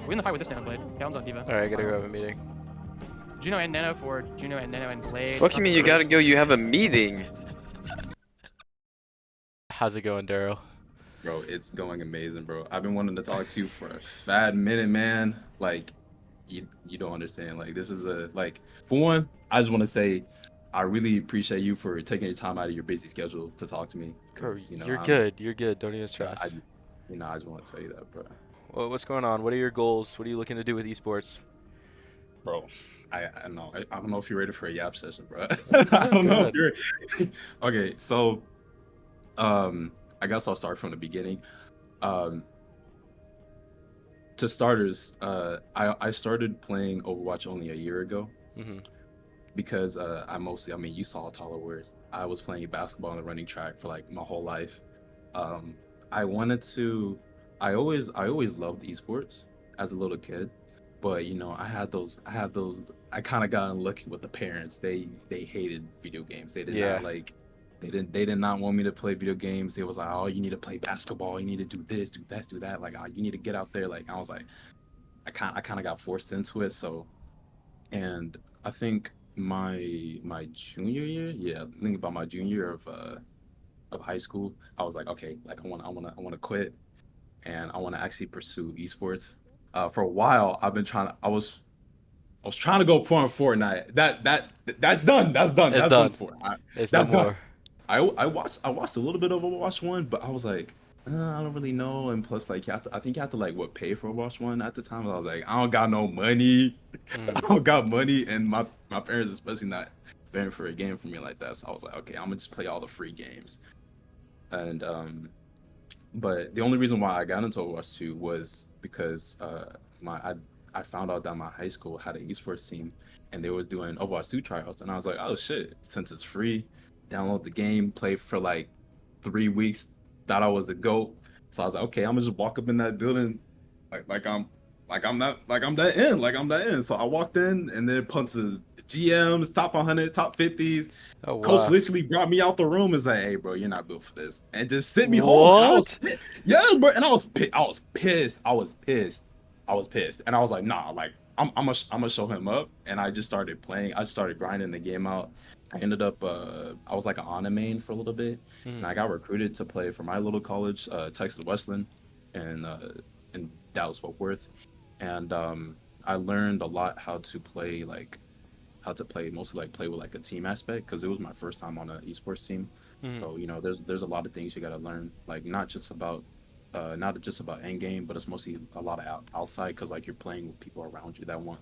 We in the fight with this Nano Blade. Calum's on Diva. Alright, I gotta go have a meeting. Juno and Nano for Juno and Nano and Blade. Fuck you mean you gotta go? You have a meeting. How's it going, Daryl? Bro, it's going amazing, bro. I've been wanting to talk to you for a fat minute, man. Like, you don't understand. Like, this is for one, I just want to say I really appreciate you for taking your time out of your busy schedule to talk to me. Bro, You know, you're good. You're good. Don't even I, stress. I just want to tell you that, bro. Well, what's going on? What are your goals? What are you looking to do with esports? Bro, I don't know if you're ready for a yap session, bro. I don't know if you're. Okay, so, I guess I'll start from the beginning. To starters, I started playing Overwatch only a year ago. Mm-hmm. Because I mean, you saw taller words. I was playing basketball on the running track for like my whole life. I always loved esports as a little kid, but you know, I kind of got unlucky with the parents. They hated video games. They did not like, they did not want me to play video games. They was like, oh, you need to play basketball. You need to do this, do that, do that. Like, oh, you need to get out there. Like, I was like, I kind of got forced into it. So, and I think my junior year, I think about my junior year of high school, I was like, okay, like I want to quit, and I want to actually pursue esports. For a while, I was trying to go pro in Fortnite. That's done. That's done. It's That's done. done for. It's That's no done. more. I watched a little bit of Overwatch 1, but I was like, I don't really know. And plus, like, I think you have to like pay for Overwatch 1 at the time. I was like, I don't got no money. I don't got money, and my parents especially not paying for a game for me like that. So I was like, okay, I'm gonna just play all the free games. And but the only reason why I got into Overwatch 2 was because I found out that my high school had an esports team, and they was doing Overwatch 2 tryouts, and I was like, oh shit, since it's free, download the game, play for like 3 weeks, thought I was a GOAT. So I was like, okay, I'm gonna just walk up in that building I'm that in. So I walked in, and then a bunch of GMs, top 100, top 50s. Oh Coach wow. literally brought me out the room and said, hey bro, you're not built for this, and just sent me home. And What? yes, bro, and I was pissed. I was pissed, and I was like, nah, like I'm gonna show him up. And I just started playing. I started grinding the game out. I ended up I was like an Ana main for a little bit, and I got recruited to play for my little college, Texas Westland, and in Dallas Fort Worth. And I learned a lot how to play mostly like play with like a team aspect, because it was my first time on an esports team. So you know, there's a lot of things you got to learn, like not just about end game, but it's mostly a lot of outside, because like you're playing with people around you that want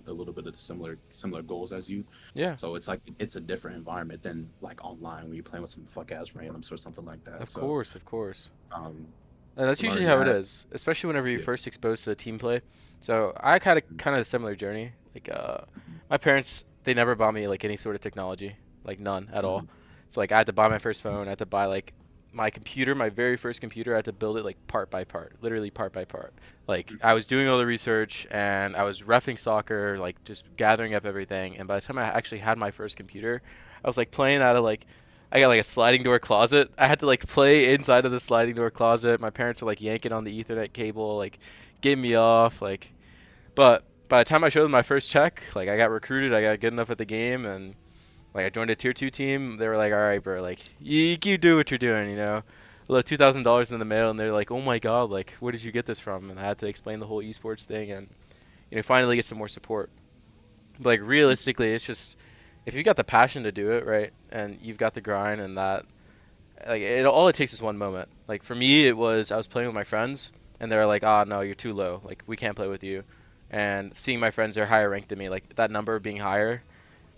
a little bit of the similar goals as you. Yeah. So it's like it's a different environment than like online when you're playing with some fuck ass randoms or something like that. Of So course, of course. um, And that's usually learned how it that. is, especially whenever you're Yeah. first exposed to the team play. So I had kind of a similar journey. Like, my parents, they never bought me like any sort of technology, like none at all. Mhm. So like I had to buy my first phone, I had to buy like my computer, my very first computer, I had to build it like part by part, literally part by part. Like I was doing all the research and I was reffing soccer, like just gathering up everything. And by the time I actually had my first computer, I was like playing out of like I got like a sliding door closet. I had to like play inside of the sliding door closet. My parents were like yanking on the Ethernet cable, like getting me off, like. But by the time I showed them my first check, like I got recruited, I got good enough at the game, and like I joined a tier 2 team. They were like, all right, bro, like you keep doing what you're doing, you know. I left $2,000 in the mail, and they're like, oh my god, like where did you get this from? And I had to explain the whole esports thing, and finally get some more support. But like realistically, it's just if you got the passion to do it, right, and you've got the grind and that, like all it takes is one moment. Like for me, it was I was playing with my friends, and they were like, "Ah, no, you're too low. Like we can't play with you." And seeing my friends they're higher ranked than me, like that number being higher,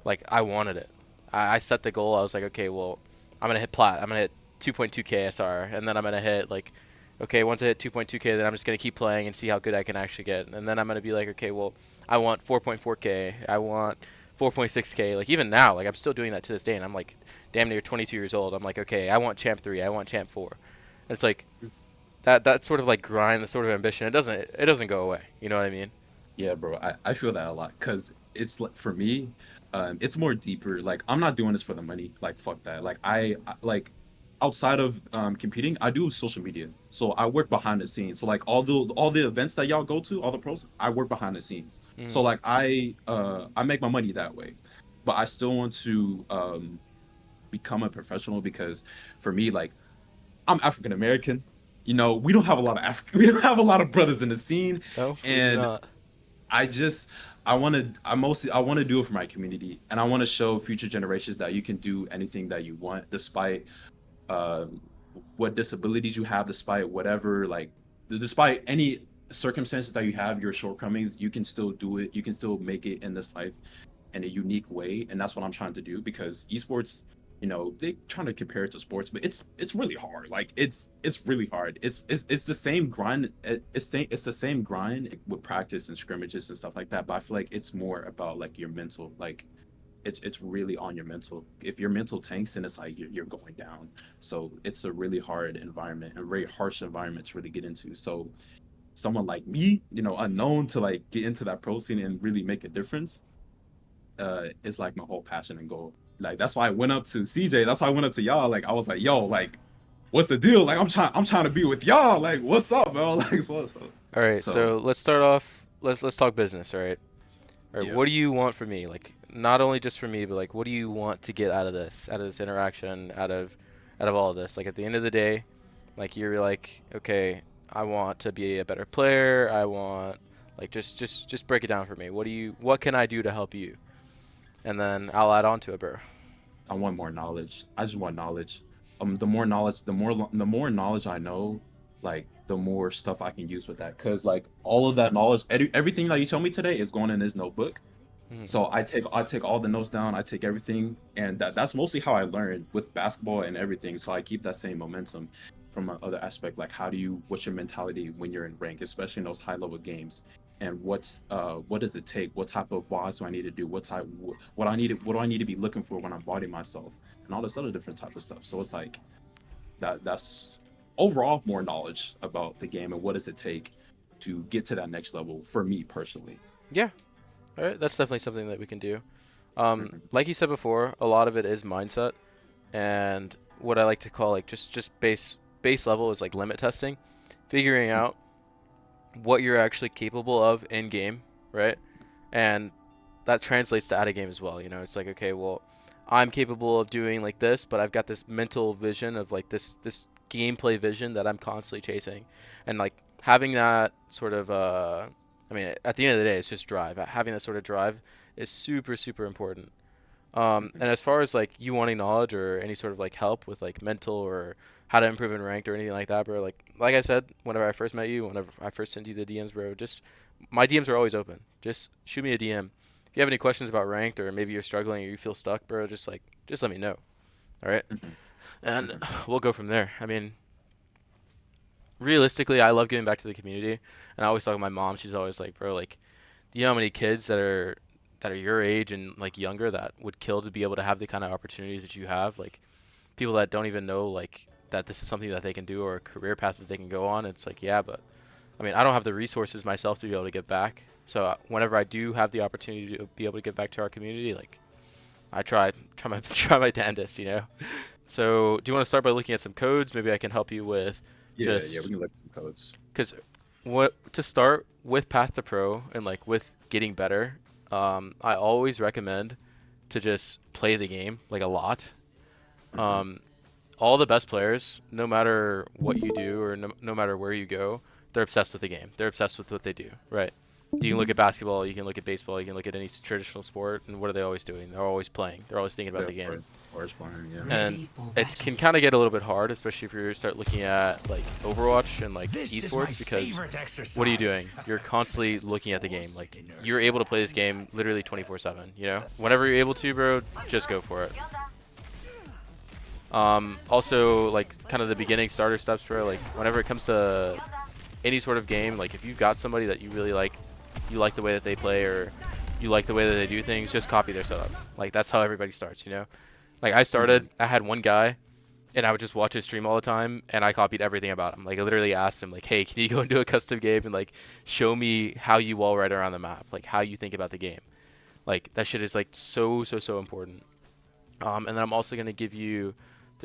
like I wanted it. I set the goal. I was like, okay, well, I'm gonna hit plat. I'm gonna hit 2.2k SR, and then I'm gonna hit like, okay, once I hit 2.2k, then I'm just gonna keep playing and see how good I can actually get. And then I'm gonna be like, okay, well, I want 4.4k. I want 4.6k. Like even now, like I'm still doing that to this day, and I'm like damn near 22 years old. I'm like, okay, I want champ 3. I want champ 4. And it's like that sort of like grind, the sort of ambition. It doesn't go away. You know what I mean? Yeah, bro, I feel that a lot, because it's like for me, it's more deeper. Like I'm not doing this for the money. Like fuck that. Like like outside of competing, I do social media. So I work behind the scenes. So like all the events that y'all go to, all the pros, I work behind the scenes. So like I make my money that way. But I still want to become a professional because for me, like I'm African American. We don't have a lot of we don't have a lot of brothers in the scene, No, we do and not. I just I want to do it for my community, and I want to show future generations that you can do anything that you want, despite uh, what disabilities you have, despite whatever, like, despite any circumstances that you have, your shortcomings, you can still do it. You can still make it in this life in a unique way, and that's what I'm trying to do because esports, they trying to compare it to sports, but it's really hard. Like it's really hard. It's the same grind. It's the same grind with practice and scrimmages and stuff like that. But I feel like it's more about like your mental, like it's really on your mental. If your mental tanks, then it's like you're going down. So it's a really hard environment, a very harsh environment to really get into. So someone like me, unknown to like get into that pro scene and really make a difference, is like my whole passion and goal. Like that's why I went up to CJ. That's why I went up to y'all. Like I was like, yo, like, what's the deal? Like I'm trying to be with y'all. Like, what's up, bro? Like, what's up? All right, So so let's start off. Let's talk business. All right. All right. yeah. What do you want from me? Like, not only just for me, but like, what do you want to get out of this interaction, out of all of this? Like, at the end of the day, like you're like, okay, I want to be a better player. I want, like, just break it down for me. What can I do to help you? And then I'll add on to it, bro. I want more knowledge. I just want knowledge. The more knowledge, the more knowledge I know, like the more stuff I can use with that. Cause like all of that knowledge, everything that you told me today is going in this notebook. Mhm. So I take all the notes down. I take everything, and that's mostly how I learned with basketball and everything. So I keep that same momentum from my other aspect. Like what's your mentality when you're in rank, especially in those high level games, and what does it take? What type of vibes do I need to do? What do I need to be looking for when I'm bodying myself, and all this other different type of stuff. So it's like that's overall more knowledge about the game and what does it take to get to that next level for me personally. Yeah. All right. That's definitely something that we can do. Mhm. Like you said before, a lot of it is mindset, and what I like to call like just base level is like limit testing, figuring out what you're actually capable of in game, right? And that translates to out of game as well. It's like, okay, well, I'm capable of doing like this, but I've got this mental vision of like this gameplay vision that I'm constantly chasing, and like having that sort of I mean, at the end of the day, it's just drive. Having that sort of drive is super super important. And Mhm. as far as like you wanting knowledge or any sort of like help with like mental or how to improve in ranked or anything like that, bro, like I said, whenever I first met you, whenever I first sent you the DMs, bro, just my DMs are always open. Just shoot me a DM. If you have any questions about ranked or maybe you're struggling or you feel stuck, bro, just let me know. All right? Mhm. And Mhm. we'll go from there. I mean, realistically, I love giving back to the community. And I always talk to my mom. She's always like, bro, like, do you know how many kids that are your age and like younger that would kill to be able to have the kind of opportunities that you have? Like people that don't even know like that this is something that they can do or a career path that they can go on. It's like, yeah, but I mean, I don't have the resources myself to be able to give back. So whenever I do have the opportunity to be able to give back to our community, like I try my try my damnedest. So do you want to start by looking at some codes? Maybe I can help you with Yeah, we just can look at some codes. because what to start with Path to Pro and like with getting better. I always recommend to just play the game like a lot. Mhm. Um, all the best players, no matter what you do or no matter where you go, they're obsessed with the game. They're obsessed with what they do, right? You can look at basketball, you can look at baseball, you can look at any traditional sport, and what are they always doing? They're always playing. They're always thinking about Yeah, the game. or playing, yeah. And it can kind of get a little bit hard, especially if you start looking at like Overwatch and like esports, because what are you doing? You're constantly looking at the game. Like you're able to play this game literally 24/7. Whenever you're able to, bro, just go for it. Also, like kind of the beginning starter steps, bro. Like whenever it comes to any sort of game, like if you've got somebody that you really like, you like the way that they play or you like the way that they do things, just copy their setup. Like that's how everybody starts. Like I Mhm. started, I had one guy and I would just watch his stream all the time, and I copied everything about him. Like I literally asked him, like, "Hey, can you go and do a custom game and like show me how you wall ride around the map, like how you think about the game?" Like that shit is like so so so important. And then I'm also gonna give you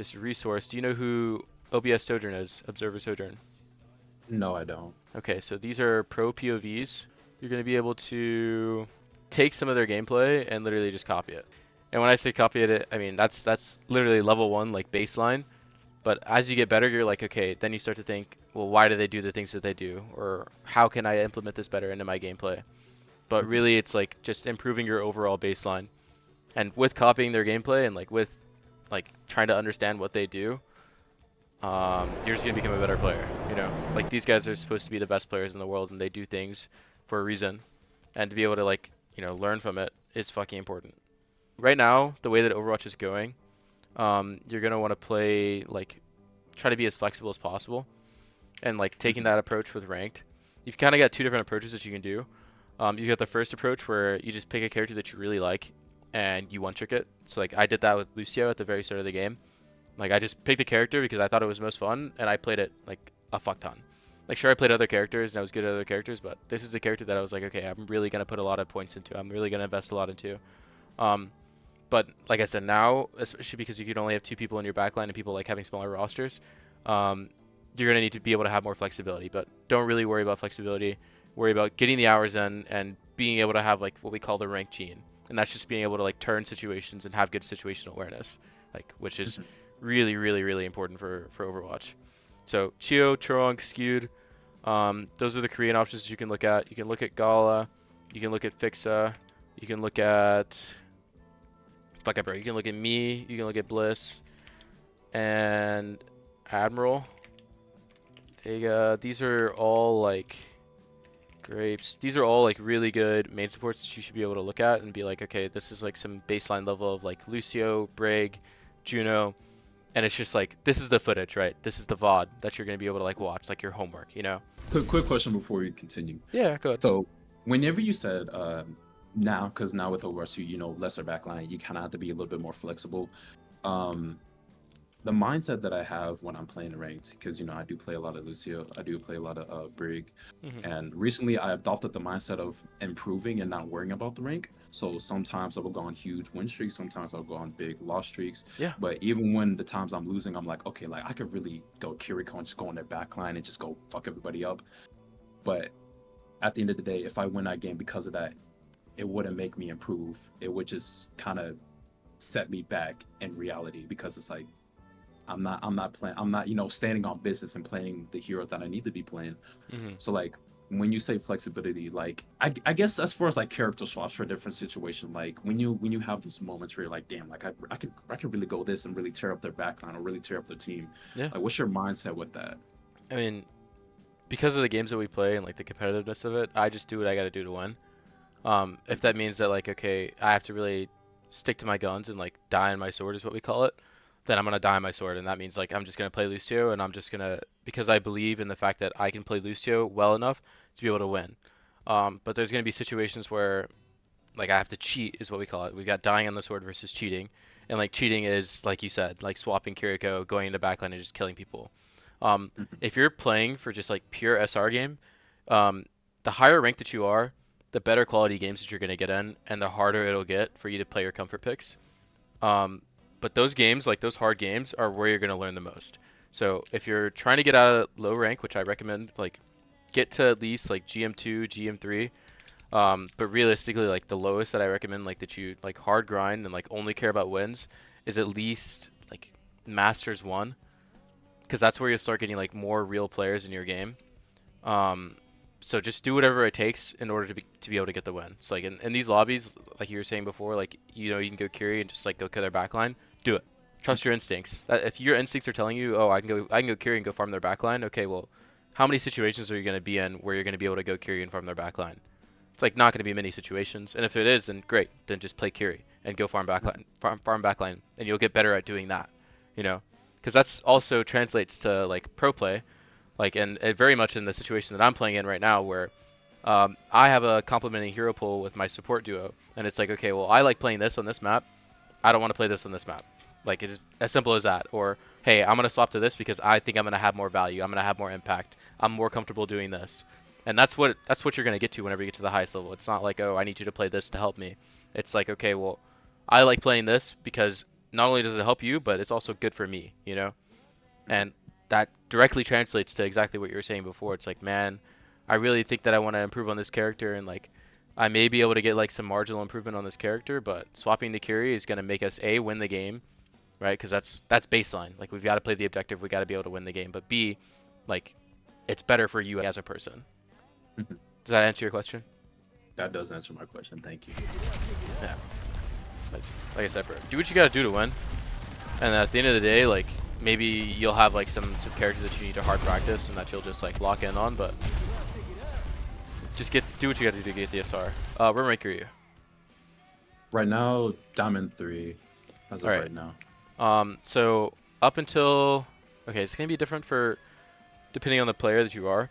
this resource. Do you know who OBS Sojourn is? Observer Sojourn. No, I don't. Okay, so these are pro POVs. You're going to be able to take some of their gameplay and literally just copy it. And when I say copy it, I mean that's literally level 1, like baseline. But as you get better, you're like, okay, then you start to think, well, why do they do the things that they do? Or how can I implement this better into my gameplay? But really, it's like just improving your overall baseline. And with copying their gameplay and like with like trying to understand what they do, you're just gonna become a better player. You know, like these guys are supposed to be the best players in the world, and they do things for a reason. And to be able to like, you know, learn from it is fucking important. Right now, the way that Overwatch is going, you're gonna want to play like try to be as flexible as possible, and like taking that approach with ranked. You've kind of got two different approaches that you can do. You got the first approach where you just pick a character that you really like and you one-trick it. So like I did that with Lucio at the very start of the game. Like I just picked a character because I thought it was most fun, and I played it like a fuck ton. Like sure, I played other characters and I was good at other characters, but this is the character that I was like, okay, I'm really gonna put a lot of points into. I'm really gonna invest a lot into. But like I said, now, especially because you can only have 2 people in your backline and people like having smaller rosters, you're gonna need to be able to have more flexibility. But don't really worry about flexibility. Worry about getting the hours in and being able to have like what we call the rank gene, and that's just being able to like turn situations and have good situational awareness, like which is really, really, really important for Overwatch. So Chio, Chorong, Skewed, those are the Korean options you can look at. You can look at Gala, you can look at Fixa, you can look at fuck up, bro. You can look at me, you can look at Bliss, and Admiral. These are all like grapes. These are all like really good main supports that you should be able to look at and be like, okay, this is like some baseline level of like Lucio, Brig, Juno, and it's just like this is the footage, right? This is the VOD that you're gonna be able to like watch, like your homework, you know? Quick question before we continue. Yeah, go ahead. So whenever you said now, because now with Overwatch 2, you know, lesser backline, you kind of have to be a little bit more flexible. The mindset that I have when I'm playing ranked, because you know I do play a lot of Lucio, I do play a lot of Brig, and recently I adopted the mindset of improving and not worrying about the rank. So sometimes I will go on huge win streaks, sometimes I'll go on big loss streaks. Yeah. But even when the times I'm losing, I'm like, okay, like I could really go Kiriko and just go on their backline and just go fuck everybody up. But at the end of the day, if I win that game because of that, it wouldn't make me improve. It would just kind of set me back in reality, because it's like I'm not playing, I'm not, you know, standing on business and playing the hero that I need to be playing. So like when you say flexibility, like I guess as far as like character swaps for different situations, like when you have those moments where you're like, damn, like I could really go this and really tear up their backline or really tear up their team. Yeah. Like what's your mindset with that? I mean, because of the games that we play and like the competitiveness of it, I just do what I gotta do to win. If that means that like, okay, I have to really stick to my guns and like die on my sword is what we call it, then I'm gonna die on my sword, and that means like I'm just gonna play Lucio, and I'm just gonna, because I believe in the fact that I can play Lucio well enough to be able to win. But there's gonna be situations where like I have to cheat is what we call it. We got dying on the sword versus cheating, and like cheating is like you said, like swapping Kiriko, going into backline and just killing people. If you're playing for just like pure SR game, the higher rank that you are, the better quality games that you're gonna get in, and the harder it'll get for you to play your comfort picks. But those games, like those hard games, are where you're going to learn the most. So if you're trying to get out of low rank, which I recommend, like get to at least like GM2, GM3. But realistically, like the lowest that I recommend, like that you like hard grind and like only care about wins, is at least like Masters 1, because that's where you'll start getting like more real players in your game. So just do whatever it takes in order to be able to get the win. So like in these lobbies, like you were saying before, like you know you can go Curie and just like go kill their backline. Do it. Trust your instincts. If your instincts are telling you, oh, I can go Curie and go farm their backline. Okay, well, how many situations are you going to be in where you're going to be able to go Curie and farm their backline? It's like not going to be many situations. And if it is, then great. Then just play Curie and go farm backline, farm backline, and you'll get better at doing that. You know, because that's also translates to like pro play. Like, and very much in the situation that I'm playing in right now, where I have a complementing hero pool with my support duo, and it's like, okay, well, I like playing this on this map. I don't want to play this on this map. Like, it's as simple as that. Or, hey, I'm going to swap to this because I think I'm going to have more value. I'm going to have more impact. I'm more comfortable doing this. And that's what you're going to get to whenever you get to the highest level. It's not like, oh, I need you to play this to help me. It's like, okay, well, I like playing this because not only does it help you, but it's also good for me, you know? And that directly translates to exactly what you were saying before. It's like, man, I really think that I want to improve on this character, and like I may be able to get like some marginal improvement on this character, but swapping to Curie is going to make us A, win the game, right? Because that's baseline. Like we've got to play the objective, we got to be able to win the game. But B, like it's better for you as a person. Mhm. Does that answer your question? That does answer my question. Thank you. Yeah. Like I said, bro, do what you got to do to win. And at the end of the day, like maybe you'll have like some characters that you need to hard practice and that you'll just like lock in on, but just do what you got to do to get the SR. What rank are you? Right now, Diamond 3 as of Alright. right now. So up until it's gonna be different for depending on the player that you are.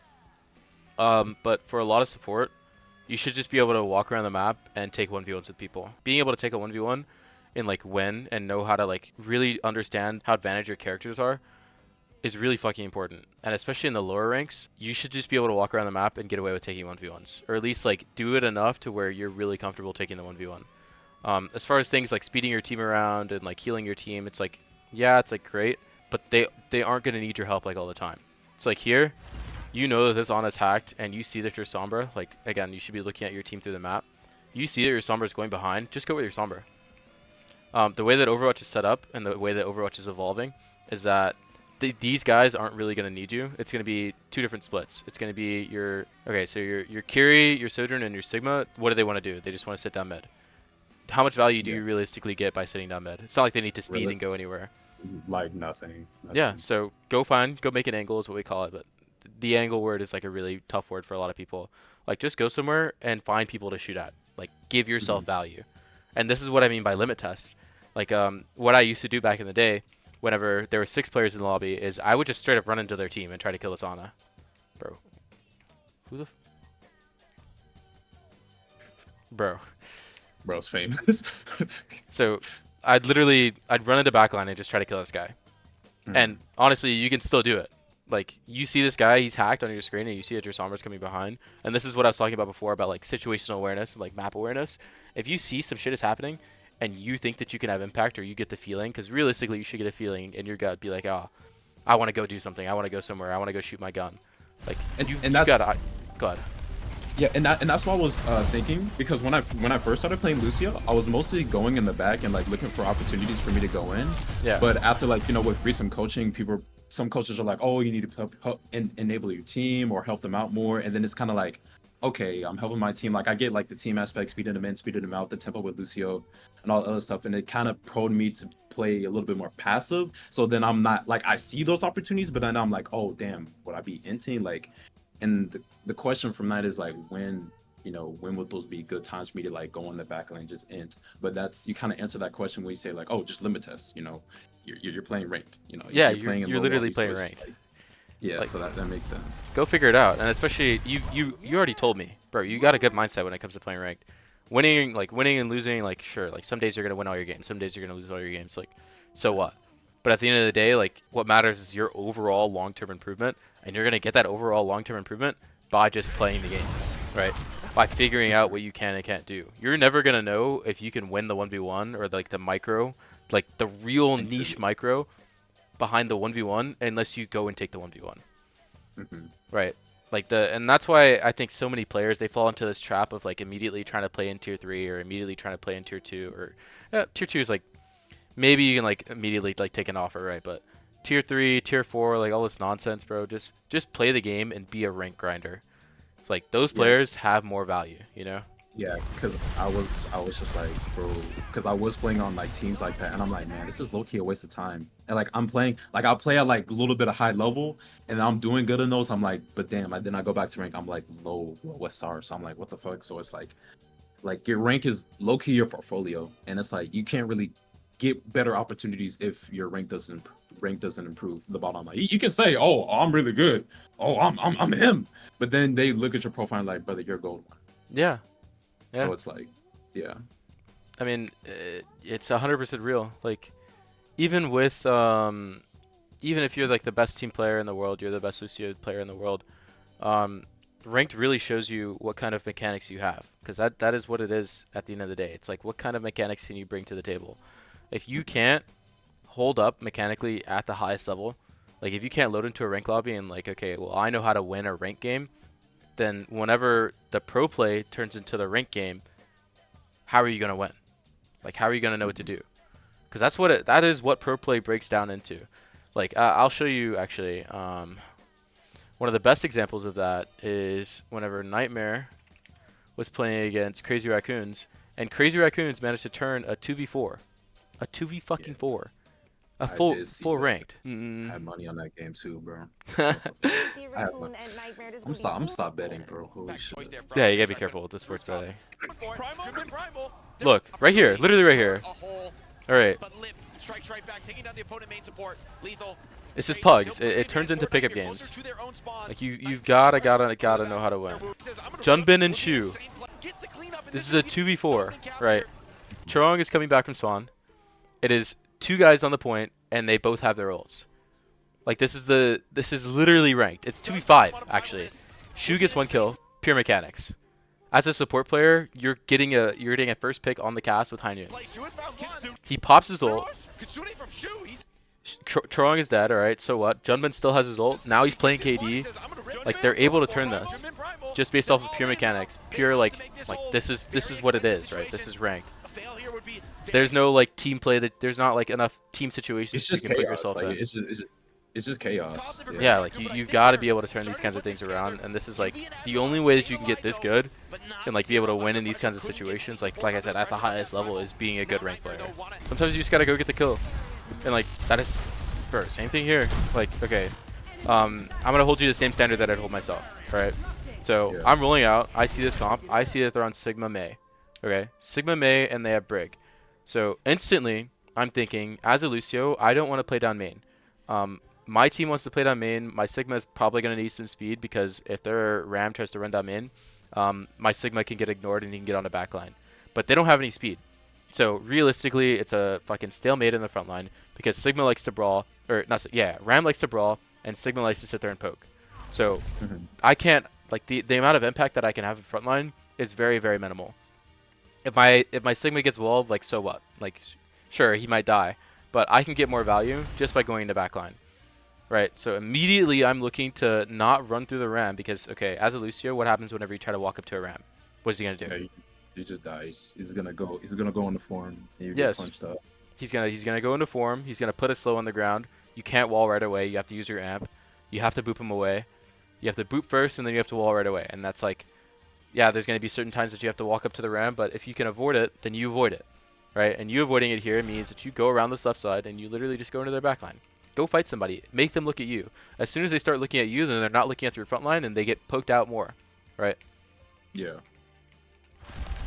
But for a lot of support, you should just be able to walk around the map and take 1v1s with people. Being able to take a 1v1 and like win and know how to like really understand how advantage your characters are is really fucking important. And especially in the lower ranks, you should just be able to walk around the map and get away with taking 1v1s, or at least like do it enough to where you're really comfortable taking the 1v1. As far as things like speeding your team around and like healing your team, it's like, yeah, it's like great, but they aren't gonna need your help like all the time. It's like here, you know that this Ana's hacked, and you see that your Sombra, like again, you should be looking at your team through the map. You see that your Sombra is going behind, just go with your Sombra. The way that Overwatch is set up and the way that Overwatch is evolving is that these guys aren't really going to need you. It's going to be two different splits. It's going to be your Curie, your Sojourn, and your Sigma. What do they want to do? They just want to sit down mid. How much value do you realistically get by sitting down mid? It's not like they need to speed and go anywhere. Like nothing. Yeah, so go make an angle is what we call it, but the angle word is like a really tough word for a lot of people. Like just go somewhere and find people to shoot at. Like give yourself value. And this is what I mean by limit test. Like what I used to do back in the day, whenever there were 6 players in the lobby, is I would just straight up run into their team and try to kill this Ana. Bro. Who the Bro. Bro's famous. So I'd run into backline and just try to kill this guy. And honestly, you can still do it. Like you see this guy, he's hacked on your screen, and you see that your Sombra's coming behind. And this is what I was talking about before about like situational awareness and like map awareness. If you see some shit is happening, and you think that you can have impact, or you get the feeling, because realistically you should get a feeling in your gut, be like, oh, I want to go do something, I want to go somewhere, I want to go shoot my gun. Like you gotta go ahead. Yeah, and that's what I was thinking, because when I first started playing Lucio, I was mostly going in the back and like looking for opportunities for me to go in. Yeah. But after like with recent coaching, some coaches are like, oh, you need to help enable your team or help them out more, and then it's kind of like, okay, I'm helping my team. Like I get like the team aspect, speeding them in, speeding them out, the tempo with Lucio, and all the other stuff, and it kind of proed me to play a little bit more passive. So then I'm not like I see those opportunities, but then I'm like, oh damn, would I be inting like? And the question from that is like when would those be good times for me to like go in the back lane and just int? But that's you kind of answer that question when you say like, oh, just limit test. You're playing ranked. Yeah, you're playing in you're low literally lobby, playing so it's ranked. like, yeah, so that makes sense. Go figure it out, and especially you already told me, bro. You got a good mindset when it comes to playing ranked. Winning and losing, like sure, like some days you're gonna win all your games, some days you're gonna lose all your games. Like, so what? But at the end of the day, like what matters is your overall long-term improvement, and you're gonna get that overall long-term improvement by just playing the game, right? By figuring out what you can and can't do. You're never gonna know if you can win the 1v1 or like the micro, like the real niche micro behind the 1v1 unless you go and take the 1v1. Right? Like and that's why I think so many players, they fall into this trap of like immediately trying to play in tier 3 or immediately trying to play in tier 2 or tier 2 is like maybe you can like immediately like take an offer, right? But tier 3, tier 4, like all this nonsense, bro, just play the game and be a rank grinder. It's like those players have more value, you know? Yeah, because I was just like, bro, because I was playing on like teams like that, and I'm like, man, this is low-key a waste of time. And like I'm playing, like I'll play at like a little bit of high level, and I'm doing good in those. I'm like, but damn, then I go back to rank, I'm like low SR, so I'm like, what the fuck? So it's like your rank is low-key your portfolio, and it's like you can't really get better opportunities if your rank doesn't improve. The bottom line, you can say, oh, I'm really good, oh, I'm him, but then they look at your profile and like, brother, you're gold one. Yeah. So it's like, yeah. I mean, it's 100% real. Like, even with, even if you're like the best team player in the world, you're the best Lucio player in the world, ranked really shows you what kind of mechanics you have. Because that is what it is at the end of the day. It's like, what kind of mechanics can you bring to the table? If you can't hold up mechanically at the highest level, like if you can't load into a rank lobby and like, okay, well, I know how to win a rank game, then whenever the pro play turns into the rank game, how are you going to win? Like, how are you going to know what to do? Because that is what pro play breaks down into. Like, I'll show you actually. One of the best examples of that is whenever Nightmare was playing against Crazy Raccoons, and Crazy Raccoons managed to turn a 2v4, a 2v4, a full ranked. I had money on that game too, bro. I'm stop betting, bro. Holy shit. Yeah, you gotta be careful with the sports betting. Look, right here, literally right here. All right. It's just pugs. It turns into pickup games. Like you've gotta know how to win. Junbin and Shu. This is a 2v4, right? Chorong is coming back from spawn. It is 2 guys on the point, and they both have their ults. Like this is literally ranked. It's 2v5 actually. Shu gets 1 kill. Pure mechanics. As a support player, you're getting a first pick on the cast with Hainyun. He pops his ult. Chorong is dead, alright, so what? Junbin still has his ult. Now he's playing KD. Like, they're able to turn this. Just based off of pure mechanics. Pure, like this is what it is, right? This is ranked. There's no, like, team play. There's not, like, enough team situations you can put yourself in. It's just chaos. Yeah, like, you've got to be able to turn these kinds of things around. And this is, like, the only way that you can get this good and, like, be able to win in these kinds of situations, like I said, at the highest level, is being a good rank player. Sometimes you just got to go get the kill. And like that is, bro, same thing here. Like, okay, I'm gonna hold you the same standard that I'd hold myself, right? So yeah. I'm rolling out. I see this comp. I see that they're on Sigma Mei. Okay, Sigma Mei, and they have Brig. So instantly, I'm thinking, as a Lucio, I don't want to play down main. My team wants to play down main. My Sigma is probably gonna need some speed because if their Ram tries to run down main, my Sigma can get ignored and he can get on the back line. But they don't have any speed. So realistically, it's a fucking stalemate in the front line because Sigma likes to brawl, or not? Yeah, Ram likes to brawl, and Sigma likes to sit there and poke. So I can't, like, the amount of impact that I can have in front line is very, very minimal. If my Sigma gets walled, like, so what? Like, sure, he might die, but I can get more value just by going to back line. Right, so immediately I'm looking to not run through the Ram because, okay, as a Lucio, what happens whenever you try to walk up to a Ram? What is he gonna do? Yeah, he just dies. He's gonna go into form. And you yes. Get punched up. He's gonna go into form. He's gonna put a slow on the ground. You can't wall right away. You have to use your amp. You have to boop him away. You have to boop first, and then you have to wall right away. And that's like, yeah, there's gonna be certain times that you have to walk up to the Ram, but if you can avoid it, then you avoid it, right? And you avoiding it here means that you go around this left side and you literally just go into their back line. Go fight somebody. Make them look at you. As soon as they start looking at you, then they're not looking at your front line, and they get poked out more, right? Yeah.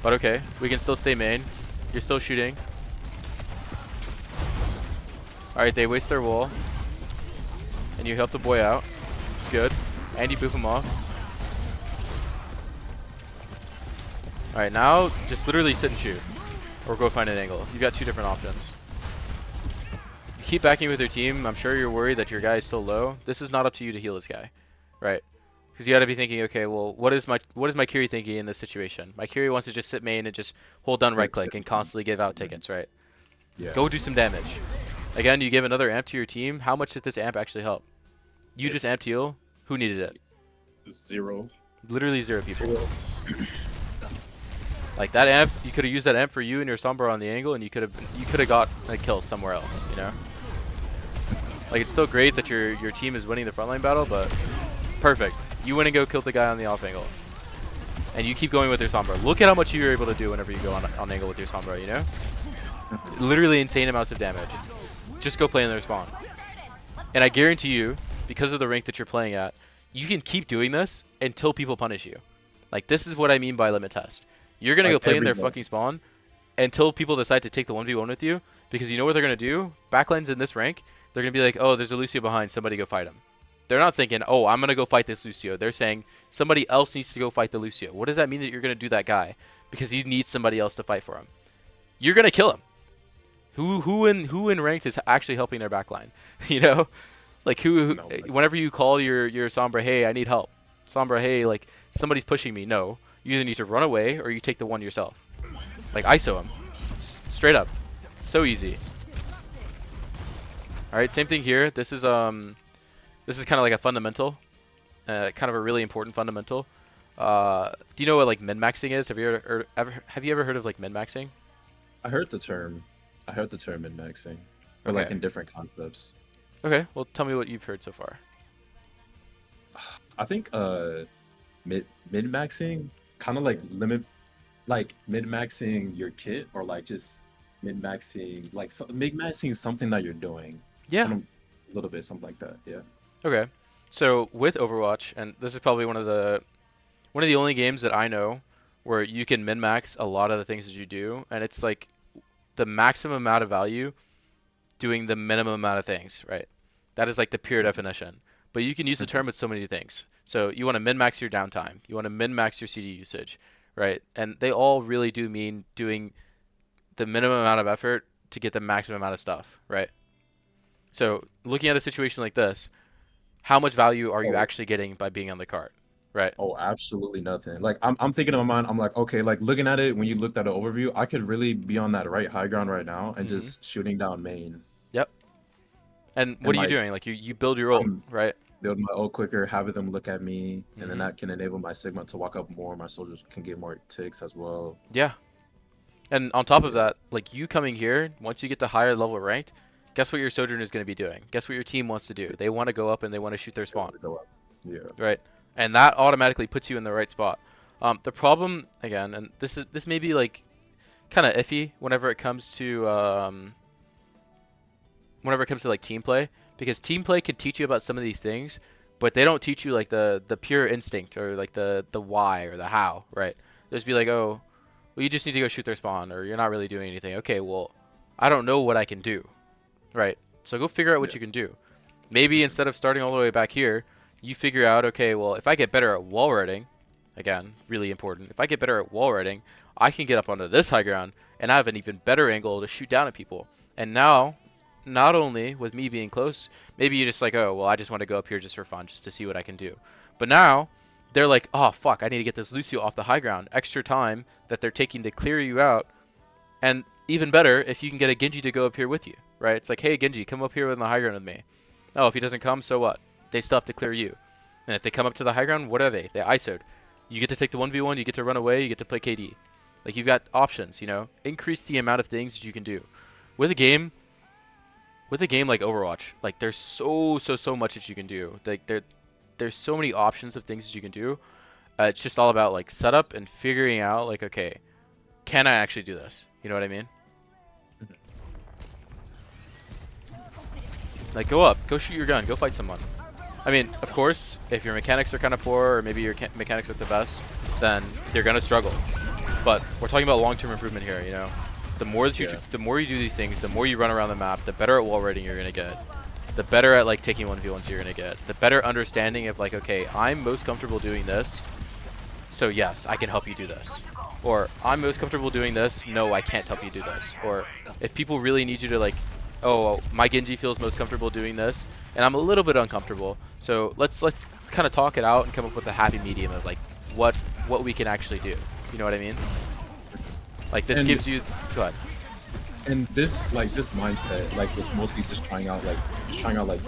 But okay, we can still stay main. You're still shooting. Alright, they waste their wall. And you help the boy out. It's good. And you boop him off. Alright, now just literally sit and shoot. Or go find an angle. You've got 2 different options. You keep backing with your team. I'm sure you're worried that your guy is still low. This is not up to you to heal this guy. Right? Because you got to be thinking, okay, well, what is my Kiri thinking in this situation? My Kiri wants to just sit main and just hold down right click and constantly give out tickets, right? Yeah. Go do some damage. Again, you give another amp to your team. How much did this amp actually help? You just amped heal. Who needed it? 0. Literally 0 people. Like that amp, you could have used that amp for you and your Sombra on the angle, and you could have got a kill somewhere else. You know. Like it's still great that your team is winning the frontline battle, but perfect. You win and go kill the guy on the off angle. And you keep going with your Sombra. Look at how much you're able to do whenever you go on angle with your Sombra, you know? Literally insane amounts of damage. Just go play in their spawn. And I guarantee you, because of the rank that you're playing at, you can keep doing this until people punish you. Like, this is what I mean by limit test. You're going to go play in their fucking spawn until people decide to take the 1v1 with you, because you know what they're going to do? Backlines in this rank, they're going to be like, oh, there's a Lucio behind, somebody go fight him. They're not thinking, oh, I'm going to go fight this Lucio. They're saying, somebody else needs to go fight the Lucio. What does that mean that you're going to do that guy? Because he needs somebody else to fight for him. You're going to kill him. Who in ranked is actually helping their backline? You know? Like, whenever you call your Sombra, hey, I need help. Sombra, hey, like, somebody's pushing me. No. You either need to run away or you take the one yourself. Like, ISO him. Straight up. So easy. All right, same thing here. This is kind of like a fundamental, kind of a really important fundamental. Do you know what like min-maxing is? Have you ever heard of like min-maxing? I heard the term. I heard the term in maxing, or like Okay. in different concepts. Okay, well tell me what you've heard so far. I think mid maxing kind of like mid maxing your kit, or like just mid maxing mid maxing something that you're doing. Yeah. Kind of a little bit something like that. Yeah. Okay. So with Overwatch, and this is probably one of the only games that I know where you can min-max a lot of the things that you do, and it's like the maximum amount of value doing the minimum amount of things, right? That is like the pure definition. But you can use the term with so many things. So you want to min-max your downtime. You want to min-max your CD usage, right? And they all really do mean doing the minimum amount of effort to get the maximum amount of stuff, right? So looking at a situation like this, how much value are you Oh. actually getting by being on the cart, right? Oh, absolutely nothing. Like I'm thinking in my mind, I'm like, okay, like looking at it when you looked at the overview, I could really be on that right high ground right now and Mhm. just shooting down main. Yep. And what And are you like doing? Like you build your ult, I'm right? build my ult quicker, having them look at me, and then Mhm. that can enable my Sigma to walk up more. My soldiers can get more ticks as well. Yeah. And on top of Yeah. that, like you coming here, once you get to higher level ranked, guess what your Sojourn is going to be doing? Guess what your team wants to do? They want to go up and they want to shoot their They want spawn, to go up. Yeah. right? And that automatically puts you in the right spot. The problem, again, and this may be like kind of iffy whenever it comes to like team play, because team play can teach you about some of these things, but they don't teach you like the pure instinct or like the why or the how, right? There's be like, oh, well, you just need to go shoot their spawn, or you're not really doing anything. Okay, well, I don't know what I can do, right? So go figure out what Yeah. you can do. Maybe instead of starting all the way back here, you figure out, okay, well, if I get better at wall riding, again, really important, if I get better at wall riding, I can get up onto this high ground, and I have an even better angle to shoot down at people. And now, not only with me being close, maybe you're just like, oh, well, I just want to go up here just for fun, just to see what I can do. But now, they're like, oh, fuck, I need to get this Lucio off the high ground. Extra time that they're taking to clear you out. And even better, if you can get a Genji to go up here with you, right? It's like, hey, Genji, come up here on the high ground with me. Oh, if he doesn't come, so what? They still have to clear you. And if they come up to the high ground, what are they? They ISO'd. You get to take the 1v1, you get to run away, you get to play KD. Like, you've got options, you know? Increase the amount of things that you can do. With a game like Overwatch, like, there's so much that you can do. Like, there's so many options of things that you can do. It's just all about, like, setup and figuring out, like, okay, can I actually do this? You know what I mean? Like, go up, go shoot your gun, go fight someone. I mean, of course, if your mechanics are kind of poor, or maybe your mechanics aren't the best, then you're gonna struggle. But we're talking about long-term improvement here, you know. The more that the more you do these things, the more you run around the map, the better at wall riding you're gonna get. The better at like taking 1v1s you're gonna get. The better understanding of like, okay, I'm most comfortable doing this, so yes, I can help you do this. Or I'm most comfortable doing this, no, I can't help you do this. Or if people really need you to like, oh, my Genji feels most comfortable doing this, and I'm a little bit uncomfortable. So let's kind of talk it out and come up with a happy medium of like what we can actually do. You know what I mean? Like this gives you. Go ahead. And this mindset, like it's mostly just trying out like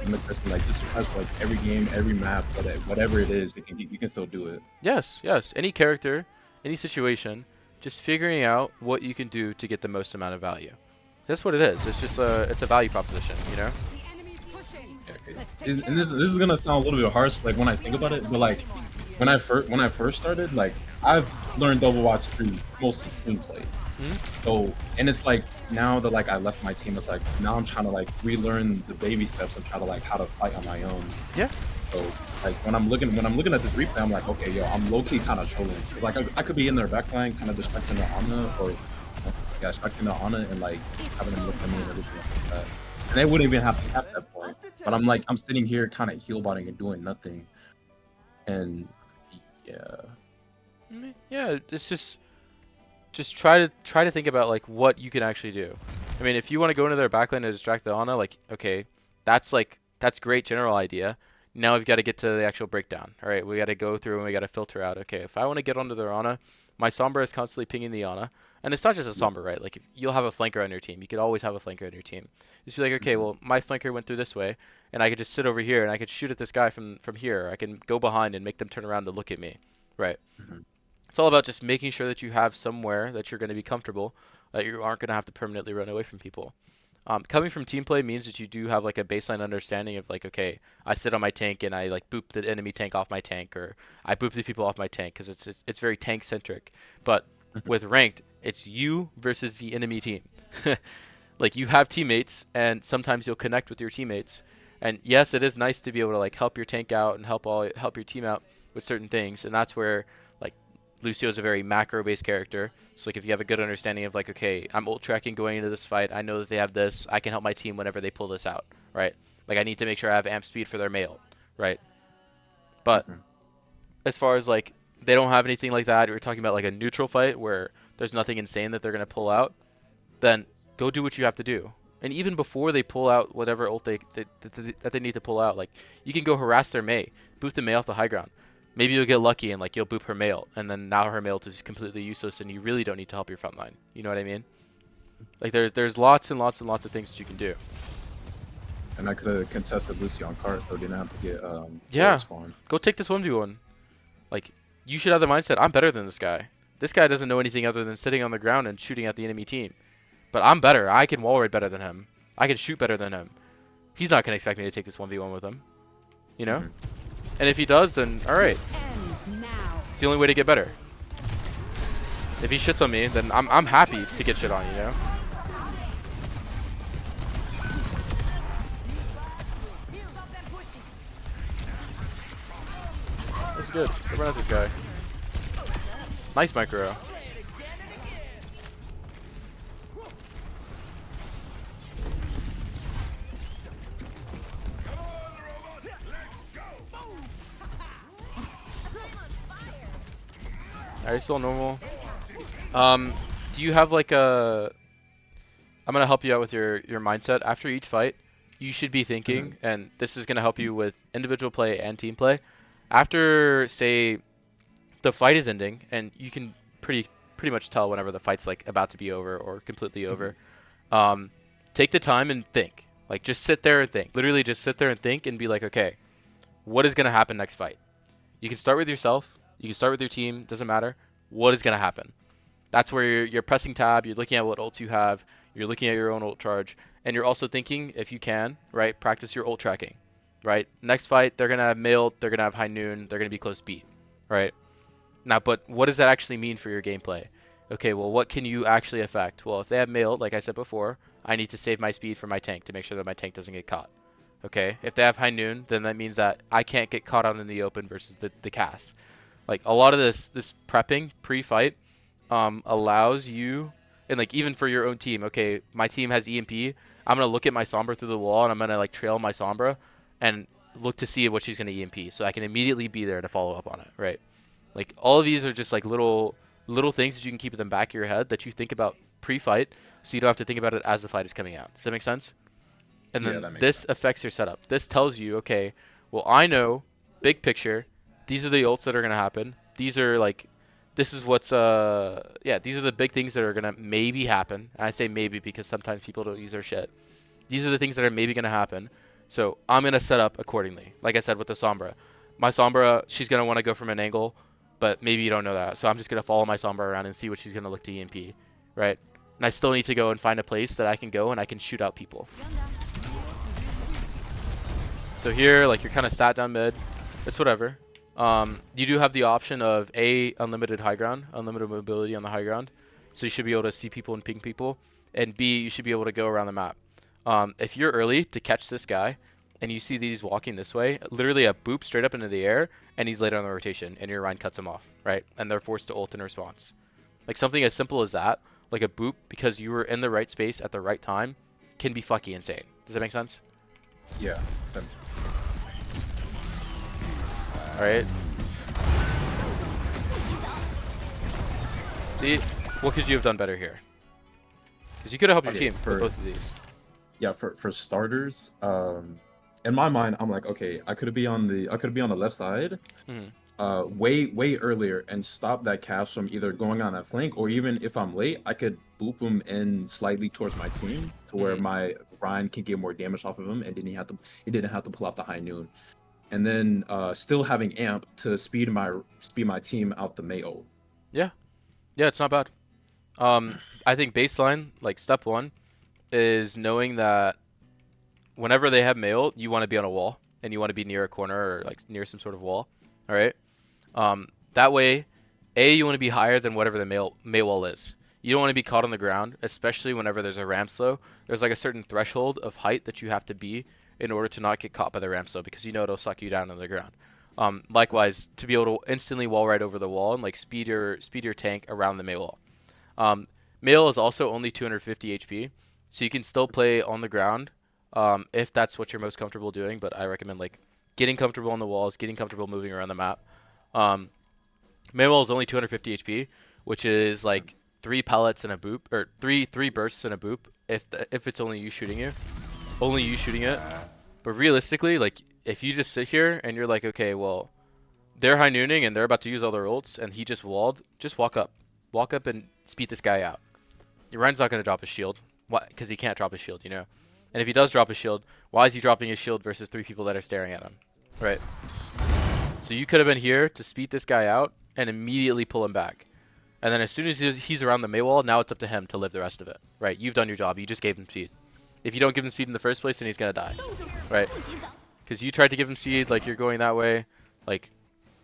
limit testing, like just try like every game, every map, whatever it is, you can still do it. Yes, yes. Any character, any situation, just figuring out what you can do to get the most amount of value. That's what it is. It's just it's a value proposition, you know? And this is gonna sound a little bit harsh, like when I think about it, but like when I first started, like I've learned Overwatch through mostly team play. So, and it's like now that like I left my team, it's like now I'm trying to like relearn the baby steps and try to like how to fight on my own. Yeah. So like when I'm looking at this replay, I'm like, okay, yo, I'm low key kind of trolling. Like I could be in their backline, kind of distracting the Ana, or distracting the Ana and like having them look at me and everything like that. And they wouldn't even have to cap that point. But I'm sitting here kind of heal botting and doing nothing. And yeah. Yeah, it's just try to think about like what you can actually do. I mean, if you want to go into their backline to distract the Ana, like okay, that's great general idea. Now we've got to get to the actual breakdown. All right, we got to go through and we got to filter out. Okay, if I want to get onto their Ana, my Sombra is constantly pinging the Ana. And it's not just a Sombra, right? Like, if you'll have a flanker on your team. You could always have a flanker on your team. Just be like, okay, well, my flanker went through this way, and I could just sit over here, and I could shoot at this guy from here. I can go behind and make them turn around to look at me, right? It's all about just making sure that you have somewhere that you're going to be comfortable, that you aren't going to have to permanently run away from people. Coming from team play means that you do have like a baseline understanding of like, okay, I sit on my tank and I like boop the enemy tank off my tank, or I boop the people off my tank, because it's very tank centric. But with ranked, it's you versus the enemy team. Like, you have teammates, and sometimes you'll connect with your teammates. And yes, it is nice to be able to like help your tank out and help your team out with certain things, and that's where like Lucio is a very macro-based character. So like, if you have a good understanding of like, okay, I'm ult tracking going into this fight, I know that they have this, I can help my team whenever they pull this out, right? Like, I need to make sure I have amp speed for their mail, right? But as far as like, they don't have anything like that, we're talking about like a neutral fight where there's nothing insane that they're going to pull out, then go do what you have to do. And even before they pull out whatever ult that they need to pull out, like, you can go harass their Mei, boot the Mei off the high ground. Maybe you'll get lucky and like you'll boop her mail, and then now her mail is completely useless, and you really don't need to help your front line. You know what I mean? Like, there's lots and lots and lots of things that you can do. And I could have contested Lucio on cards, though. Didn't have to get Yeah. spawn. Go take this 1v1. Like, you should have the mindset, I'm better than this guy. This guy doesn't know anything other than sitting on the ground and shooting at the enemy team. But I'm better. I can wall raid better than him. I can shoot better than him. He's not gonna expect me to take this 1v1 with him. You know? And if he does, then alright. It's the only way to get better. If he shits on me, then I'm happy to get shit on, you know? That's good. Go run at this guy. Nice micro. Are you still normal? Do you have like a... I'm going to help you out with your mindset. After each fight, you should be thinking, and this is going to help you with individual play and team play. After, say, the fight is ending, and you can pretty much tell whenever the fight's like about to be over or completely over, take the time and think. Like, just sit there and think. Literally just sit there and think and be like, okay, what is going to happen next fight? You can start with yourself. You can start with your team, doesn't matter. What is going to happen? That's where you're pressing tab, you're looking at what ults you have, you're looking at your own ult charge, and you're also thinking, if you can, right, practice your ult tracking, right? Next fight, they're going to have mailed, they're going to have high noon, they're going to be close beat, right? Now, but what does that actually mean for your gameplay? Okay, well, what can you actually affect? Well, if they have mailed, like I said before, I need to save my speed for my tank to make sure that my tank doesn't get caught. Okay, if they have high noon, then that means that I can't get caught out in the open versus the cast. Like, a lot of this prepping pre-fight allows you, and like even for your own team, okay, my team has EMP, I'm going to look at my Sombra through the wall, and I'm going to like trail my Sombra and look to see what she's going to EMP, so I can immediately be there to follow up on it, right? Like, all of these are just like little things that you can keep in the back of your head that you think about pre-fight, so you don't have to think about it as the fight is coming out. Does that make sense? And then this affects your setup. This tells you, okay, well, I know, big picture, these are the ults that are going to happen. These are like, this is what's, yeah, these are the big things that are going to maybe happen. And I say maybe because sometimes people don't use their shit. These are the things that are maybe going to happen. So I'm going to set up accordingly. Like I said with the Sombra. My Sombra, she's going to want to go from an angle, but maybe you don't know that. So I'm just going to follow my Sombra around and see what she's going to look to EMP, right? And I still need to go and find a place that I can go and I can shoot out people. So here, like, you're kind of sat down mid. It's whatever. You do have the option of A, unlimited high ground, unlimited mobility on the high ground. So you should be able to see people and ping people. And B, you should be able to go around the map. If you're early to catch this guy, and you see these walking this way, literally a boop straight up into the air, and he's later on the rotation, and your Rhine cuts him off, right? And they're forced to ult in response. Like, something as simple as that, like a boop, because you were in the right space at the right time, can be fucking insane. Does that make sense? Yeah. Alright. See, what could you have done better here? Because you could have helped your team with both of these. Yeah, for starters, in my mind, I'm like, okay, I could be on the left side, way earlier and stop that cast from either going on that flank, or even if I'm late, I could boop him in slightly towards my team to where my Ryan can get more damage off of him, and then he didn't have to pull out the high noon, and then still having amp to speed my team out the Mei ult. Yeah, it's not bad. I think baseline, like step one, is knowing that whenever they have Mei ult, you want to be on a wall and you want to be near a corner or like near some sort of wall. All right. That way, you want to be higher than whatever the Mei wall is. You don't want to be caught on the ground, especially whenever there's a ramp slow. There's like a certain threshold of height that you have to be in order to not get caught by the ramp slow, because you know it'll suck you down on the ground. Likewise, to be able to instantly wall right over the wall and like speed your tank around the Mei wall. Mei wall is also only 250 HP, so you can still play on the ground if that's what you're most comfortable doing. But I recommend like getting comfortable on the walls, getting comfortable moving around the map. Mei wall is only 250 HP, which is like 3 pellets and a boop, or three bursts and a boop if it's only you shooting it. But realistically, like if you just sit here and you're like, okay, well, they're high nooning and they're about to use all their ults and he just walled, just walk up and speed this guy out. Your Ryan's not going to drop his shield, because he can't drop his shield, you know. And if he does drop his shield, why is he dropping his shield versus 3 people that are staring at him, right? So you could have been here to speed this guy out and immediately pull him back. And then as soon as he's around the Mei wall, now it's up to him to live the rest of it, right? You've done your job. You just gave him speed. If you don't give him speed in the first place, then he's going to die, right? Because you tried to give him speed, like you're going that way, like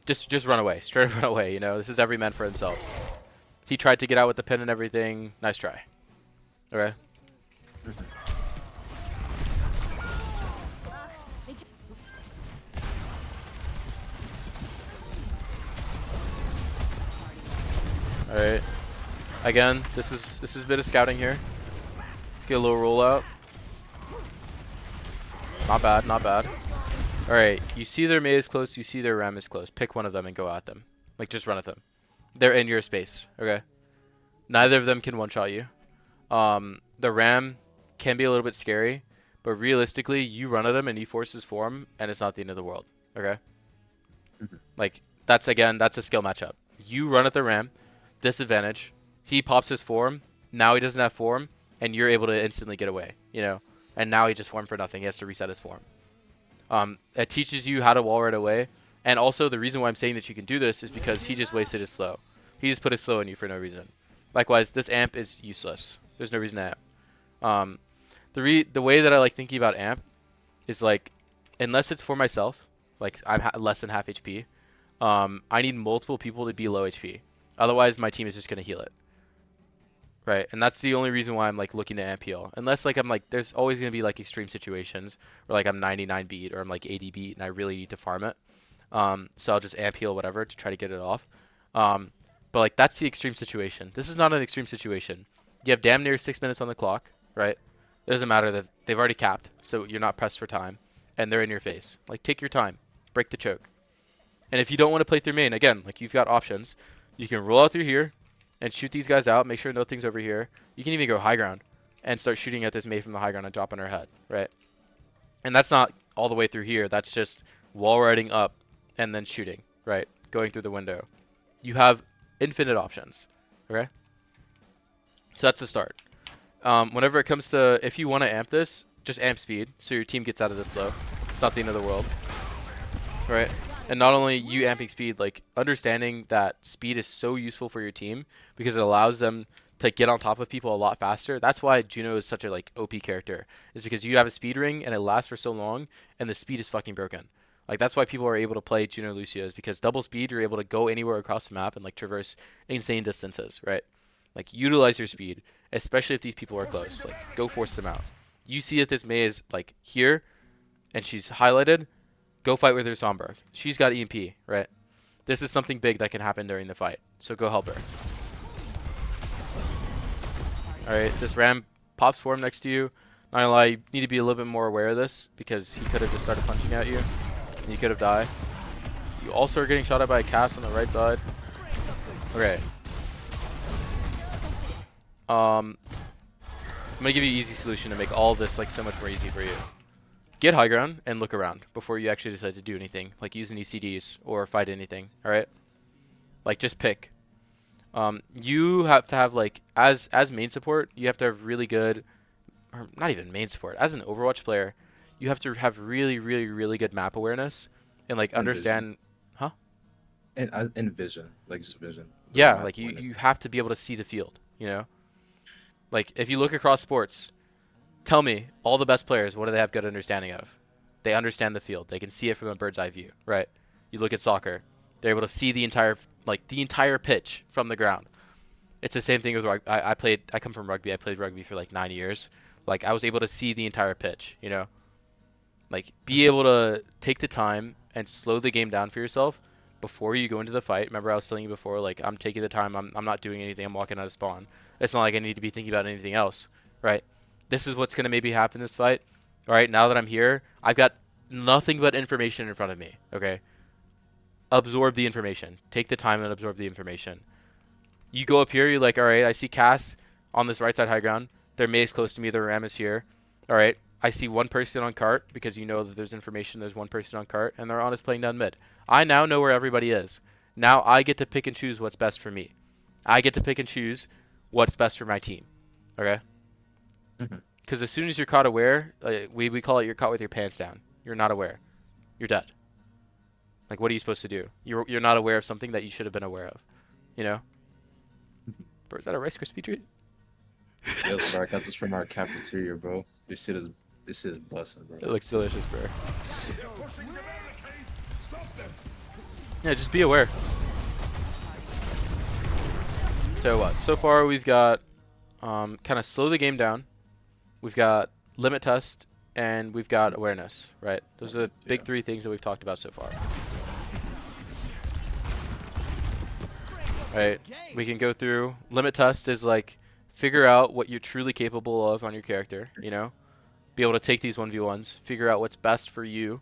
just run away, straight run away, you know? This is every man for themselves. He tried to get out with the pin and everything. Nice try. Okay. All right. Again, this is a bit of scouting here. Let's get a little rollout. Not bad, not bad. All right. You see their Mei is close. You see their Ram is close. Pick one of them and go at them. Like just run at them. They're in your space. Okay. Neither of them can one-shot you. The Ram can be a little bit scary, but realistically, you run at him and he forces form, and it's not the end of the world. Okay. Like that's a skill matchup. You run at the Ram. Disadvantage. He pops his form. Now he doesn't have form, and you're able to instantly get away, you know. And now he just formed for nothing. He has to reset his form. It teaches you how to wall right away. And also the reason why I'm saying that you can do this is because he just wasted his slow. He just put his slow on you for no reason. Likewise, this amp is useless. There's no reason to amp. The way that I like thinking about amp is like, unless it's for myself, like I'm less than half HP, I need multiple people to be low HP. Otherwise, my team is just going to heal it. Right? And that's the only reason why I'm like looking to amp heal. Unless like I'm like, there's always going to be like extreme situations where like I'm 99 beat or I'm like 80 beat and I really need to farm it. So I'll just amp heal whatever to try to get it off. But like that's the extreme situation. This is not an extreme situation. You have damn near 6 minutes on the clock, right? It doesn't matter that they've already capped, so you're not pressed for time, and they're in your face. Like take your time, break the choke. And if you don't want to play through main, again, like you've got options. You can roll out through here and shoot these guys out, make sure nothing's over here. You can even go high ground and start shooting at this Mei from the high ground and drop on her head, right? And that's not all the way through here. That's just wall riding up and then shooting, right? Going through the window. You have infinite options, okay? So that's the start. Whenever it comes to, if you want to amp this, just amp speed so your team gets out of this slow. It's not the end of the world, right? And not only you amping speed, like understanding that speed is so useful for your team because it allows them to get on top of people a lot faster. That's why Juno is such a like OP character, is because you have a speed ring and it lasts for so long and the speed is fucking broken. Like that's why people are able to play Juno Lucio, is because double speed, you're able to go anywhere across the map and like traverse insane distances, right? Like utilize your speed, especially if these people are close. Like go force them out. You see that this Mei is like here and she's highlighted. Go fight with her Sombra. She's got EMP, right? This is something big that can happen during the fight. So go help her. Alright, this Ram pops form next to you. Not gonna lie, you need to be a little bit more aware of this because he could have just started punching at you. And you could have died. You also are getting shot at by a cast on the right side. Okay. I'm gonna give you an easy solution to make all this like so much more easy for you. get high ground and look around before you actually decide to do anything, like use any CDs or fight anything. All right, like just pick. You have to have like as main support, you have to have really good, or not even main support. As an Overwatch player, you have to have really good map awareness and like understand, huh? And vision, like just vision. Yeah, like you have to be able to see the field. You know, like if you look across sports, tell me all the best players, what do they have good understanding of? They understand the field. They can see it from a bird's eye view, right? You look at soccer, they're able to see the entire pitch from the ground. It's the same thing as rugby. I come from rugby. I played rugby for like 9 years. Like I was able to see the entire pitch, you know? Like be able to take the time and slow the game down for yourself before you go into the fight. Remember I was telling you before, like I'm taking the time, I'm not doing anything, I'm walking out of spawn. It's not like I need to be thinking about anything else, right? This is what's going to maybe happen this fight. All right, now that I'm here, I've got nothing but information in front of me, okay? Absorb the information. Take the time and absorb the information. You go up here, you're like, all right, I see Cass on this right side high ground. Their Mei's close to me, their Ram is here. All right, I see one person on cart because you know that there's information, there's one person on cart, and they're honest playing down mid. I now know where everybody is. Now I get to pick and choose what's best for me. I get to pick and choose what's best for my team, okay? Because as soon as you're caught aware, we call it you're caught with your pants down. You're not aware. You're dead. Like, what are you supposed to do? You're not aware of something that you should have been aware of. You know? Bro, is that a Rice Krispie treat? Yes, bro. I got this from our cafeteria, bro. This shit is busting, bro. It looks delicious, bro. Yeah, just be aware. So what? So far we've got kind of slow the game down. We've got limit test, and we've got awareness, right? Those are the big three things that we've talked about so far. Right? We can go through. Limit test is like figure out what you're truly capable of on your character, you know? Be able to take these 1v1s, figure out what's best for you.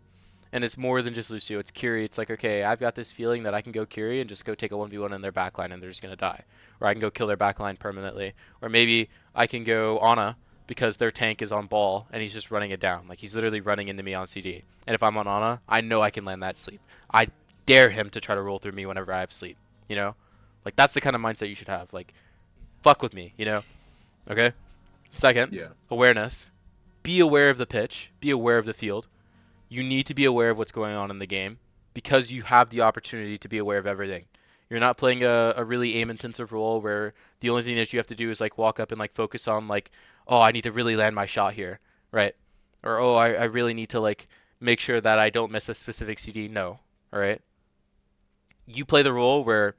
And it's more than just Lucio, it's Kiri. It's like, okay, I've got this feeling that I can go Kiri and just go take a 1v1 in their backline and they're just going to die. Or I can go kill their backline permanently. Or maybe I can go Ana because their tank is on ball and he's just running it down. Like he's literally running into me on CD. And if I'm on Ana, I know I can land that sleep. I dare him to try to roll through me whenever I have sleep, you know? Like that's the kind of mindset you should have. Like, fuck with me, you know? Okay? Second, awareness. Be aware of the pitch. Be aware of the field. You need to be aware of what's going on in the game because you have the opportunity to be aware of everything. You're not playing a really aim-intensive role where the only thing that you have to do is like walk up and like focus on like, oh, I need to really land my shot here, right? Or, oh, I really need to like make sure that I don't miss a specific CD. No, all right? You play the role where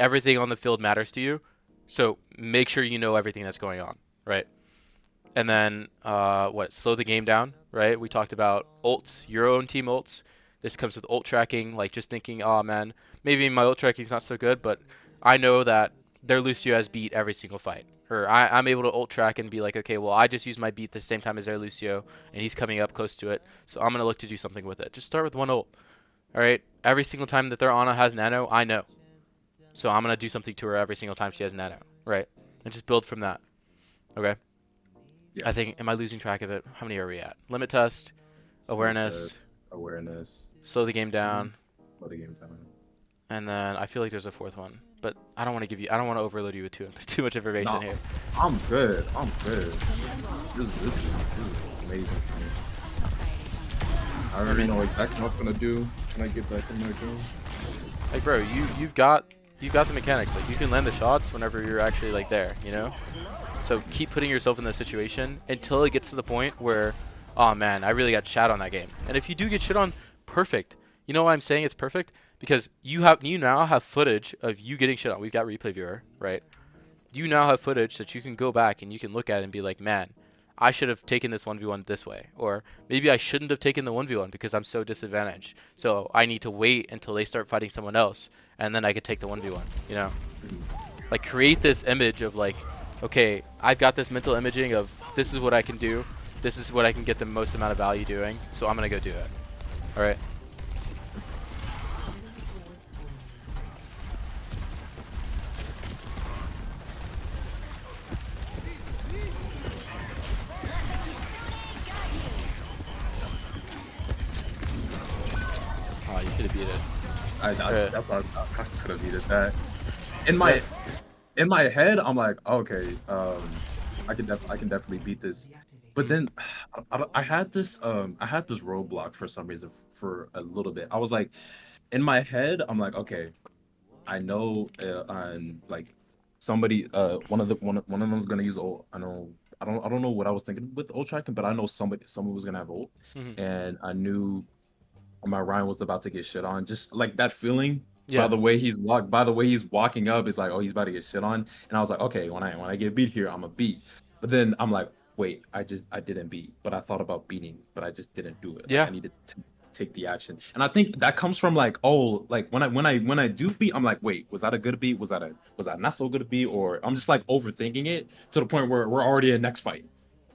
everything on the field matters to you, so make sure you know everything that's going on, right? And then, slow the game down, right? We talked about ults, your own team ults. This comes with ult tracking, like just thinking, oh man, maybe my ult tracking's not so good, but I know that their Lucio has beat every single fight. Or I'm able to ult track and be like, okay, well, I just used my beat the same time as their Lucio, and he's coming up close to it, so I'm going to look to do something with it. Just start with one ult, all right? Every single time that their Ana has nano, I know. So I'm going to do something to her every single time she has nano, right? And just build from that, okay? Yeah. I think, am I losing track of it? How many are we at? Limit test, awareness, slow the game down, and then I feel like there's a fourth one, but I don't want to overload you with too much information here. I'm good. This is amazing for me. I already know exactly what I'm gonna do when I get back in my game. Like, bro, you've got the mechanics. Like, you can land the shots whenever you're actually like there, you know. So keep putting yourself in this situation until it gets to the point where, oh man, I really got shat on that game. And if you do get shit on, perfect. You know why I'm saying it's perfect? Because you now have footage of you getting shit on. We've got replay viewer, right? You now have footage that you can go back and you can look at it and be like, man, I should have taken this 1v1 this way. Or maybe I shouldn't have taken the 1v1 because I'm so disadvantaged. So I need to wait until they start fighting someone else and then I could take the 1v1, you know? Like, create this image of like, okay, I've got this mental imaging of this is what I can do, this is what I can get the most amount of value doing, so I'm gonna go do it. Alright. Yeah. That's why I could have needed that. In my head, I'm like, okay, I can definitely beat this. But then I had this roadblock for some reason for a little bit. I was like, in my head, I'm like, okay, I know on like somebody one of them was gonna use ult. I don't know what I was thinking with ult tracking, but I know someone was gonna have ult, Mhm. and I knew my Ryan was about to get shit on. Just like that feeling Yeah. by the way he's walking up, it's like, oh, he's about to get shit on. And I was like, okay, when I get beat here, I'm a beat. But then I'm like, wait, I didn't beat, but I thought about beating, but I just didn't do it. Like Yeah. I needed to take the action. And I think that comes from like, oh, like when I do beat, I'm like, wait, was that a good beat? Was that not so good a beat? Or I'm just like overthinking it to the point where we're already in next fight.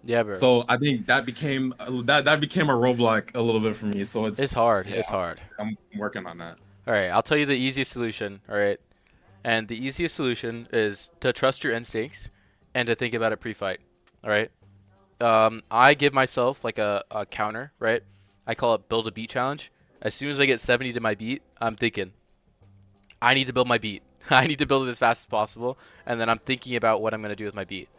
Yeah, bro. So I think that became that became a roadblock a little bit for me. So It's hard. yeah, It's hard. I'm working on that. All right, I'll tell you the easiest solution. All right, and the easiest solution is to trust your instincts and to think about it pre-fight. All right. I give myself like a counter, right? I call it build a beat challenge. As soon as I get 70 to my beat, I'm thinking, I need to build my beat. I need to build it as fast as possible, and then I'm thinking about what I'm going to do with my beat.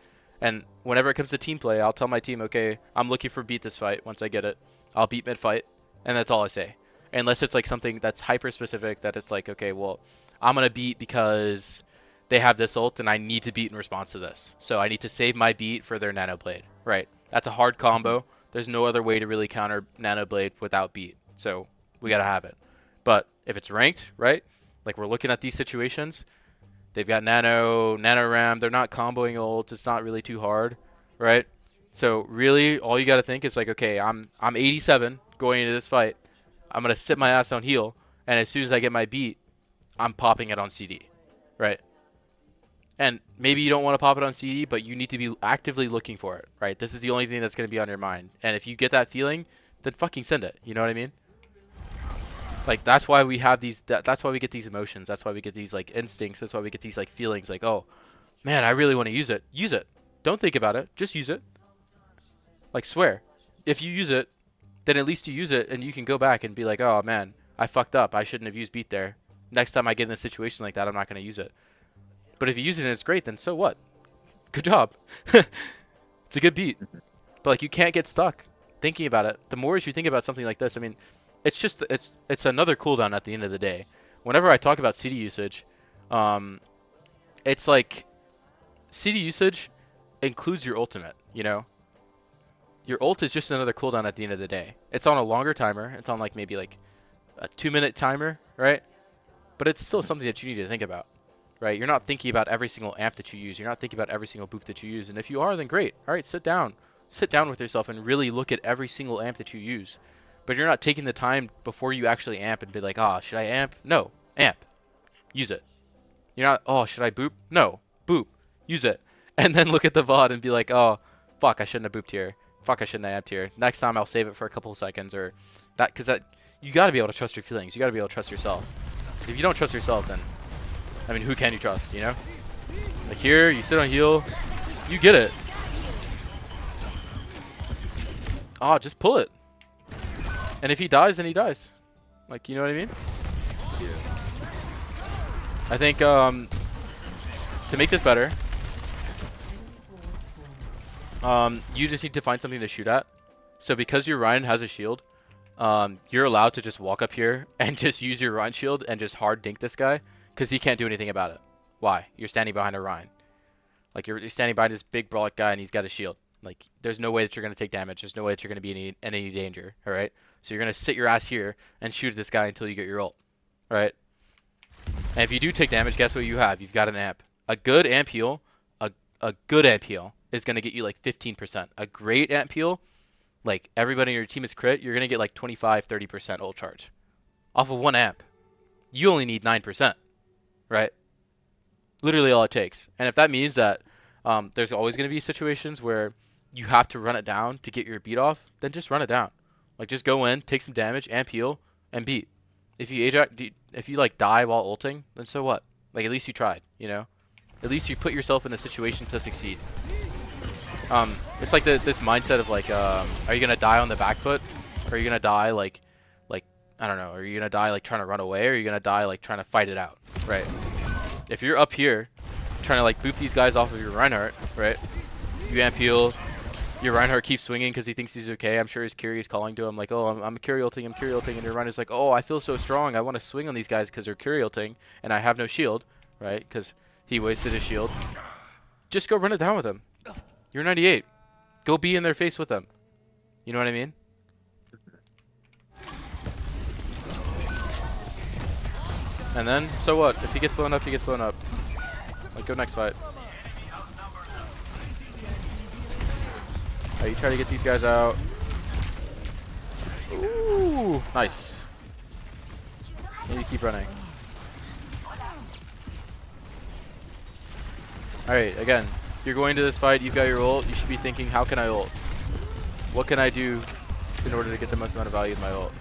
And whenever it comes to team play, I'll tell my team, okay, I'm looking for beat this fight. Once I get it, I'll beat mid-fight, and that's all I say. Unless it's like something that's hyper-specific, that it's like, okay, well, I'm going to beat because they have this ult, and I need to beat in response to this. So I need to save my beat for their Nano Blade. Right. That's a hard combo. There's no other way to really counter Nano Blade without beat. So we got to have it. But if it's ranked, right, like we're looking at these situations, they've got Nano Ram. They're not comboing ult. It's not really too hard, right? So really, all you got to think is like, okay, I'm 87 going into this fight. I'm gonna sit my ass on heal, and as soon as I get my beat, I'm popping it on CD, right? And maybe you don't want to pop it on CD, but you need to be actively looking for it, right? This is the only thing that's going to be on your mind. And if you get that feeling, then fucking send it. You know what I mean? Like, that's why we have these, that's why we get these emotions. That's why we get these, like, instincts. That's why we get these, like, feelings like, oh, man, I really want to use it. Use it. Don't think about it. Just use it. Like, swear. If you use it, then at least you use it, and you can go back and be like, oh, man, I fucked up. I shouldn't have used beat there. Next time I get in a situation like that, I'm not going to use it. But if you use it and it's great, then so what? Good job. It's a good beat. But like, you can't get stuck thinking about it. The more you think about something like this, I mean, it's just it's another cooldown at the end of the day. Whenever I talk about CD usage, it's like CD usage includes your ultimate, you know? Your ult is just another cooldown at the end of the day. It's on a longer timer. It's on like maybe like a 2-minute timer, right? But it's still something that you need to think about. Right, you're not thinking about every single amp that you use. You're not thinking about every single boop that you use. And if you are, then great. All right, sit down with yourself and really look at every single amp that you use. But you're not taking the time before you actually amp and be like, oh, should I amp? No, amp. Use it. You're not, oh, should I boop? No, boop. Use it. And then look at the VOD and be like, oh, fuck, I shouldn't have booped here. Fuck, I shouldn't have amped here. Next time I'll save it for a couple of seconds or that, because that, you got to be able to trust your feelings. You got to be able to trust yourself. If you don't trust yourself, then I mean, who can you trust, you know? Like here, you sit on heal, you get it. Oh, just pull it. And if he dies, then he dies. Like, you know what I mean? Yeah. I think to make this better, you just need to find something to shoot at. So because your Ryan has a shield, you're allowed to just walk up here and just use your Ryan shield and just hard dink this guy. Because he can't do anything about it. Why? You're standing behind a Ryan. Like, you're standing behind this big, broad guy, and he's got a shield. Like, there's no way that you're going to take damage. There's no way that you're going to be in any danger, all right? So you're going to sit your ass here and shoot at this guy until you get your ult, all right? And if you do take damage, guess what you have? You've got an amp. A good amp heal, a good amp heal is going to get you, like, 15%. A great amp heal, like, everybody in your team is crit, you're going to get, like, 25, 30% ult charge. Off of one amp. You only need 9%. Right? Literally all it takes. And if that means that there's always going to be situations where you have to run it down to get your beat off, then just run it down. Like, just go in, take some damage, amp heal, and beat. If you like die while ulting, then so what? Like, at least you tried, you know? At least you put yourself in a situation to succeed. It's like this mindset of like, are you going to die on the back foot? Or are you going to die like I don't know, are you gonna die like trying to run away, or are you gonna die like trying to fight it out, right? If you're up here trying to like boop these guys off of your Reinhardt, right? You amp heal, your Reinhardt keeps swinging because he thinks he's okay. I'm sure his Curie's calling to him like, oh, I'm Curie ulting, and your Reinhardt's like, oh, I feel so strong, I want to swing on these guys because they're Curie ulting, and I have no shield, right? Because he wasted his shield. Just go run it down with him. You're 98. Go be in their face with them. You know what I mean? And then, so what? If he gets blown up, he gets blown up. Like, go next fight. Alright, you try to get these guys out. Ooh, nice. And you keep running. Alright, again, you're going to this fight, you've got your ult, you should be thinking, how can I ult? What can I do in order to get the most amount of value in my ult?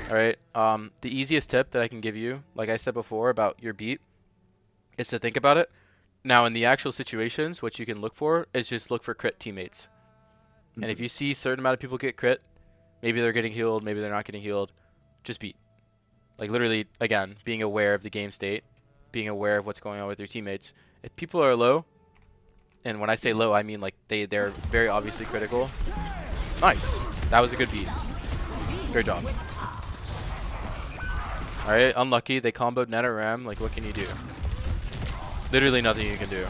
Alright, the easiest tip that I can give you, like I said before about your beat, is to think about it. Now, in the actual situations, what you can look for is just look for crit teammates. And if you see a certain amount of people get crit, maybe they're getting healed, maybe they're not getting healed, just beat. Like literally, again, being aware of the game state, being aware of what's going on with your teammates. If people are low, and when I say low, I mean like they're very obviously critical. Nice. That was a good beat. Great job. Alright, unlucky. They comboed Netta Ram. Like, what can you do? Literally nothing you can do.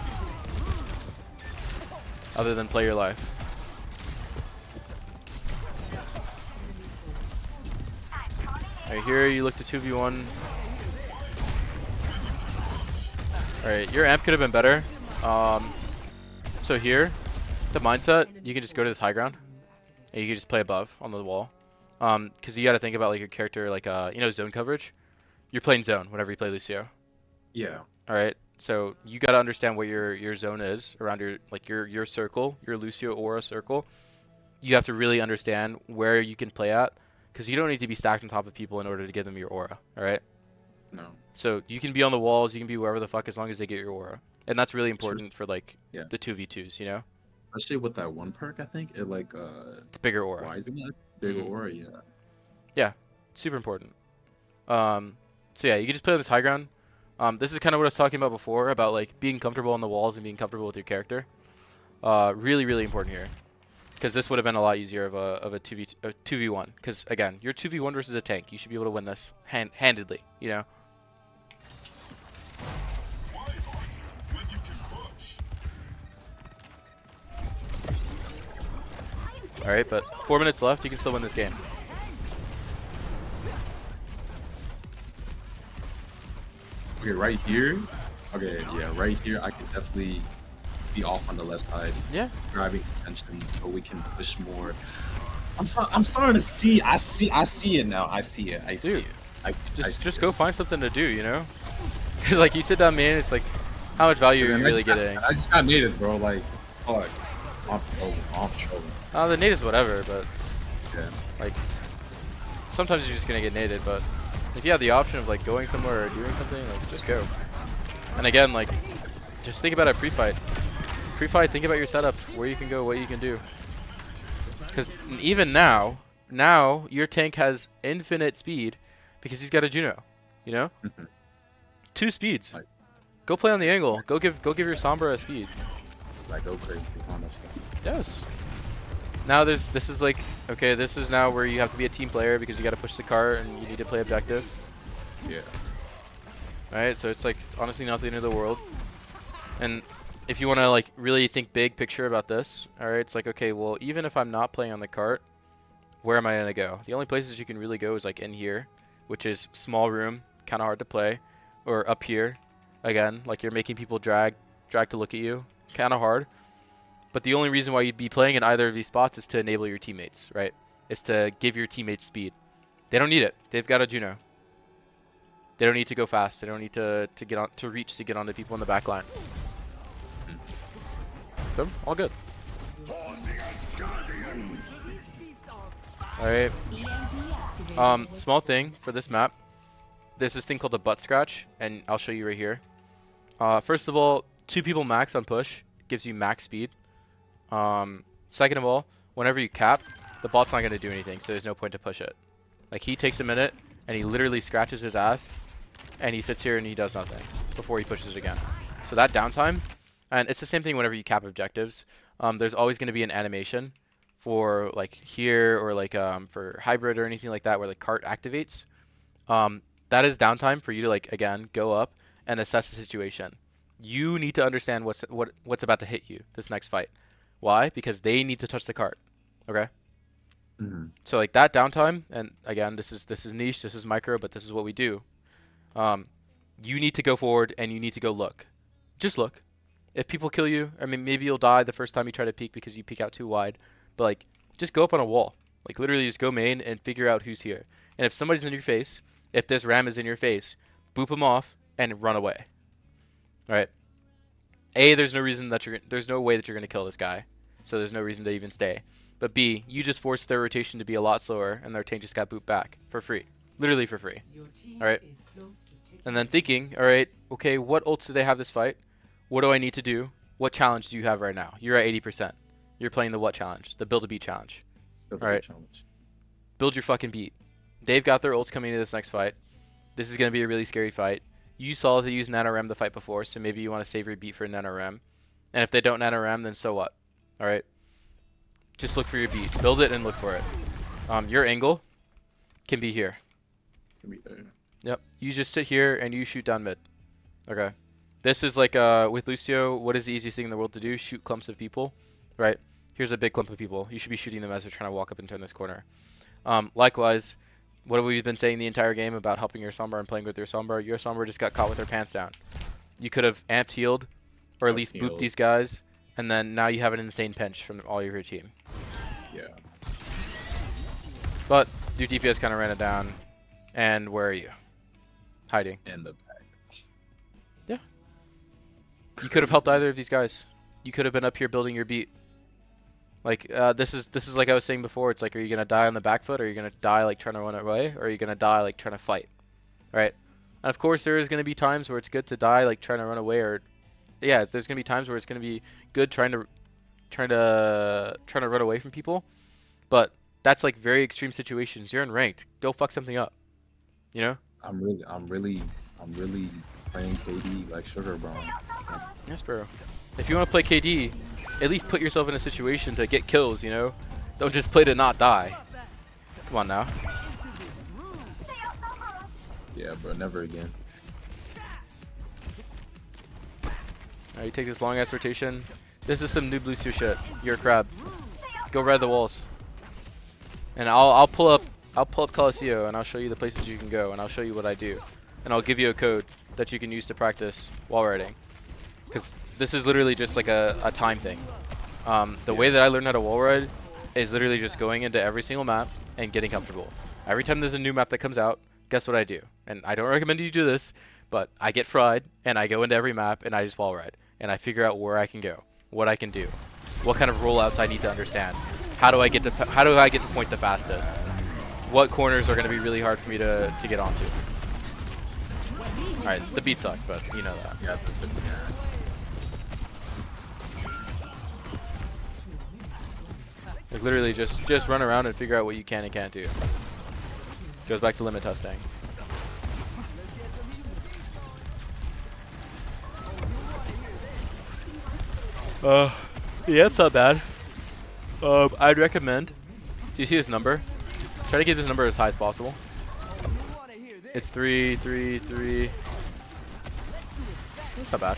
Other than play your life. Alright, here you look to 2v1. Alright, your amp could have been better. So here, the mindset, you can just go to this high ground. And you can just play above on the wall. Because you got to think about like your character, like, you know, zone coverage. You're playing zone whenever you play Lucio. Yeah. Alright, so you got to understand what your zone is around your, like, your circle, your Lucio aura circle. You have to really understand where you can play at. Because you don't need to be stacked on top of people in order to give them your aura, alright? No. So you can be on the walls, you can be wherever the fuck as long as they get your aura. And that's really important for like the 2v2s, you know? Especially with that one perk, I think it like It's bigger aura. rising it? Bigger aura, yeah. Yeah, super important. So yeah, you can just play on this high ground. This is kind of what I was talking about before, about like being comfortable on the walls and being comfortable with your character. Really, really important here. Because this would have been a lot easier of a 2v1. Because again, you're 2v1 versus a tank. You should be able to win this handedly, you know? Alright, but 4 minutes left, you can still win this game. Okay, right here. Okay, yeah, right here. I can definitely be off on the left side. Yeah. Driving attention so we can push more. I'm starting to see. I see it now. I see it. Dude, I just go find something to do, you know? Cause like you sit down main, it's like, how much value are you really getting? I just got native, bro. Like, fuck. I'm trolling. The native's whatever, but Yeah. like sometimes you're just gonna get nated. But if you have the option of like going somewhere or doing something, like just go. And again, like just think about it pre-fight. Pre-fight, think about your setup, where you can go, what you can do. Because even now your tank has infinite speed because he's got a Juno, you know? 2 speeds. Right. Go play on the angle. Go give your Sombra a speed. Like, go crazy on this stuff. Yes. Now this is like, okay, this is now where you have to be a team player because you got to push the cart and you need to play objective. Yeah. Right? So it's like, it's honestly not the end of the world. And if you want to like really think big picture about this, all right, it's like, okay, well, even if I'm not playing on the cart, where am I going to go? The only places you can really go is like in here, which is small room, kind of hard to play, or up here, again, like you're making people drag to look at you, kind of hard. But the only reason why you'd be playing in either of these spots is to enable your teammates, right? Is to give your teammates speed. They don't need it. They've got a Juno. They don't need to go fast. They don't need to reach to get onto people in the back line. So, all good. Alright. Small thing for this map. There's this thing called the butt scratch, and I'll show you right here. First of all, 2 people max on push gives you max speed. Second of all, whenever you cap, the bot's not going to do anything, so there's no point to push it. Like he takes a minute and he literally scratches his ass and he sits here and he does nothing before he pushes again. So that downtime, and it's the same thing whenever you cap objectives. There's always going to be an animation for like here or like for hybrid or anything like that where the cart activates. That is downtime for you to like again go up and assess the situation. You need to understand what's about to hit you this next fight. Why? Because they need to touch the cart. Okay. So like that downtime, and again, this is niche, this is micro, but this is what we do. You need to go forward and you need to go look. Just look. If people kill you, I mean, maybe you'll die the first time you try to peek because you peek out too wide. But like, just go up on a wall. Like literally, just go main and figure out who's here. And if somebody's in your face, if this ram is in your face, boop them off and run away. All right. A, there's no reason that there's no way that you're gonna kill this guy, so there's no reason to even stay. But B, you just forced their rotation to be a lot slower, and their tank just got booped back for free, literally for free. All right. And then thinking, all right, okay, what ults do they have this fight? What do I need to do? What challenge do you have right now? You're at 80%. You're playing the what challenge? The build a beat challenge. All right. Build your fucking beat. They've got their ults coming into this next fight. This is gonna be a really scary fight. You saw they used NanoRem the fight before, so maybe you want to save your beat for NanoRem. And if they don't NanoRem, then so what? All right. Just look for your beat. Build it and look for it. Your angle can be here. Can be there. Yep. You just sit here and you shoot down mid. Okay. This is like with Lucio, what is the easiest thing in the world to do? Shoot clumps of people. Right? Here's a big clump of people. You should be shooting them as they're trying to walk up and turn this corner. Likewise, what have we been saying the entire game about helping your Sombra and playing with your Sombra? Your Sombra just got caught with her pants down. You could have amped healed, or at least booped these guys, and then now you have an insane pinch from all of your team. Yeah. But your DPS kind of ran it down. And where are you? Hiding. In the back. Yeah. You could have helped either of these guys. You could have been up here building your beat. Like this is like I was saying before. It's like, are you gonna die on the back foot, or are you gonna die like trying to run away, or are you gonna die like trying to fight? Right? And of course, there is gonna be times where it's good to die like trying to run away, or yeah, there's gonna be times where it's gonna be good trying to run away from people. But that's like very extreme situations. You're in ranked. Go fuck something up. You know? I'm really playing KD like sugar, bro. Yes, bro. If you want to play KD, at least put yourself in a situation to get kills, you know? Don't just play to not die. Come on now. Yeah, bro, never again. Alright, you take this long ass rotation. This is some noob Lucio shit. You're a crab. Go ride the walls. And I'll pull up Coliseo and I'll show you the places you can go and I'll show you what I do. And I'll give you a code that you can use to practice wall riding. Because this is literally just like a time thing. The way that I learned how to wall ride is literally just going into every single map and getting comfortable. Every time there's a new map that comes out, guess what I do? And I don't recommend you do this, but I get fried and I go into every map and I just wall ride. And I figure out where I can go, what I can do, what kind of rollouts I need to understand. How do I get to point the fastest? What corners are going to be really hard for me to get onto? Alright, the beat sucked, but you know that. Yeah, Like literally just run around and figure out what you can and can't do. Goes back to limit testing. Yeah, it's not bad. I'd recommend. Do you see this number? Try to get this number as high as possible. It's 3, 3, 3. That's not bad.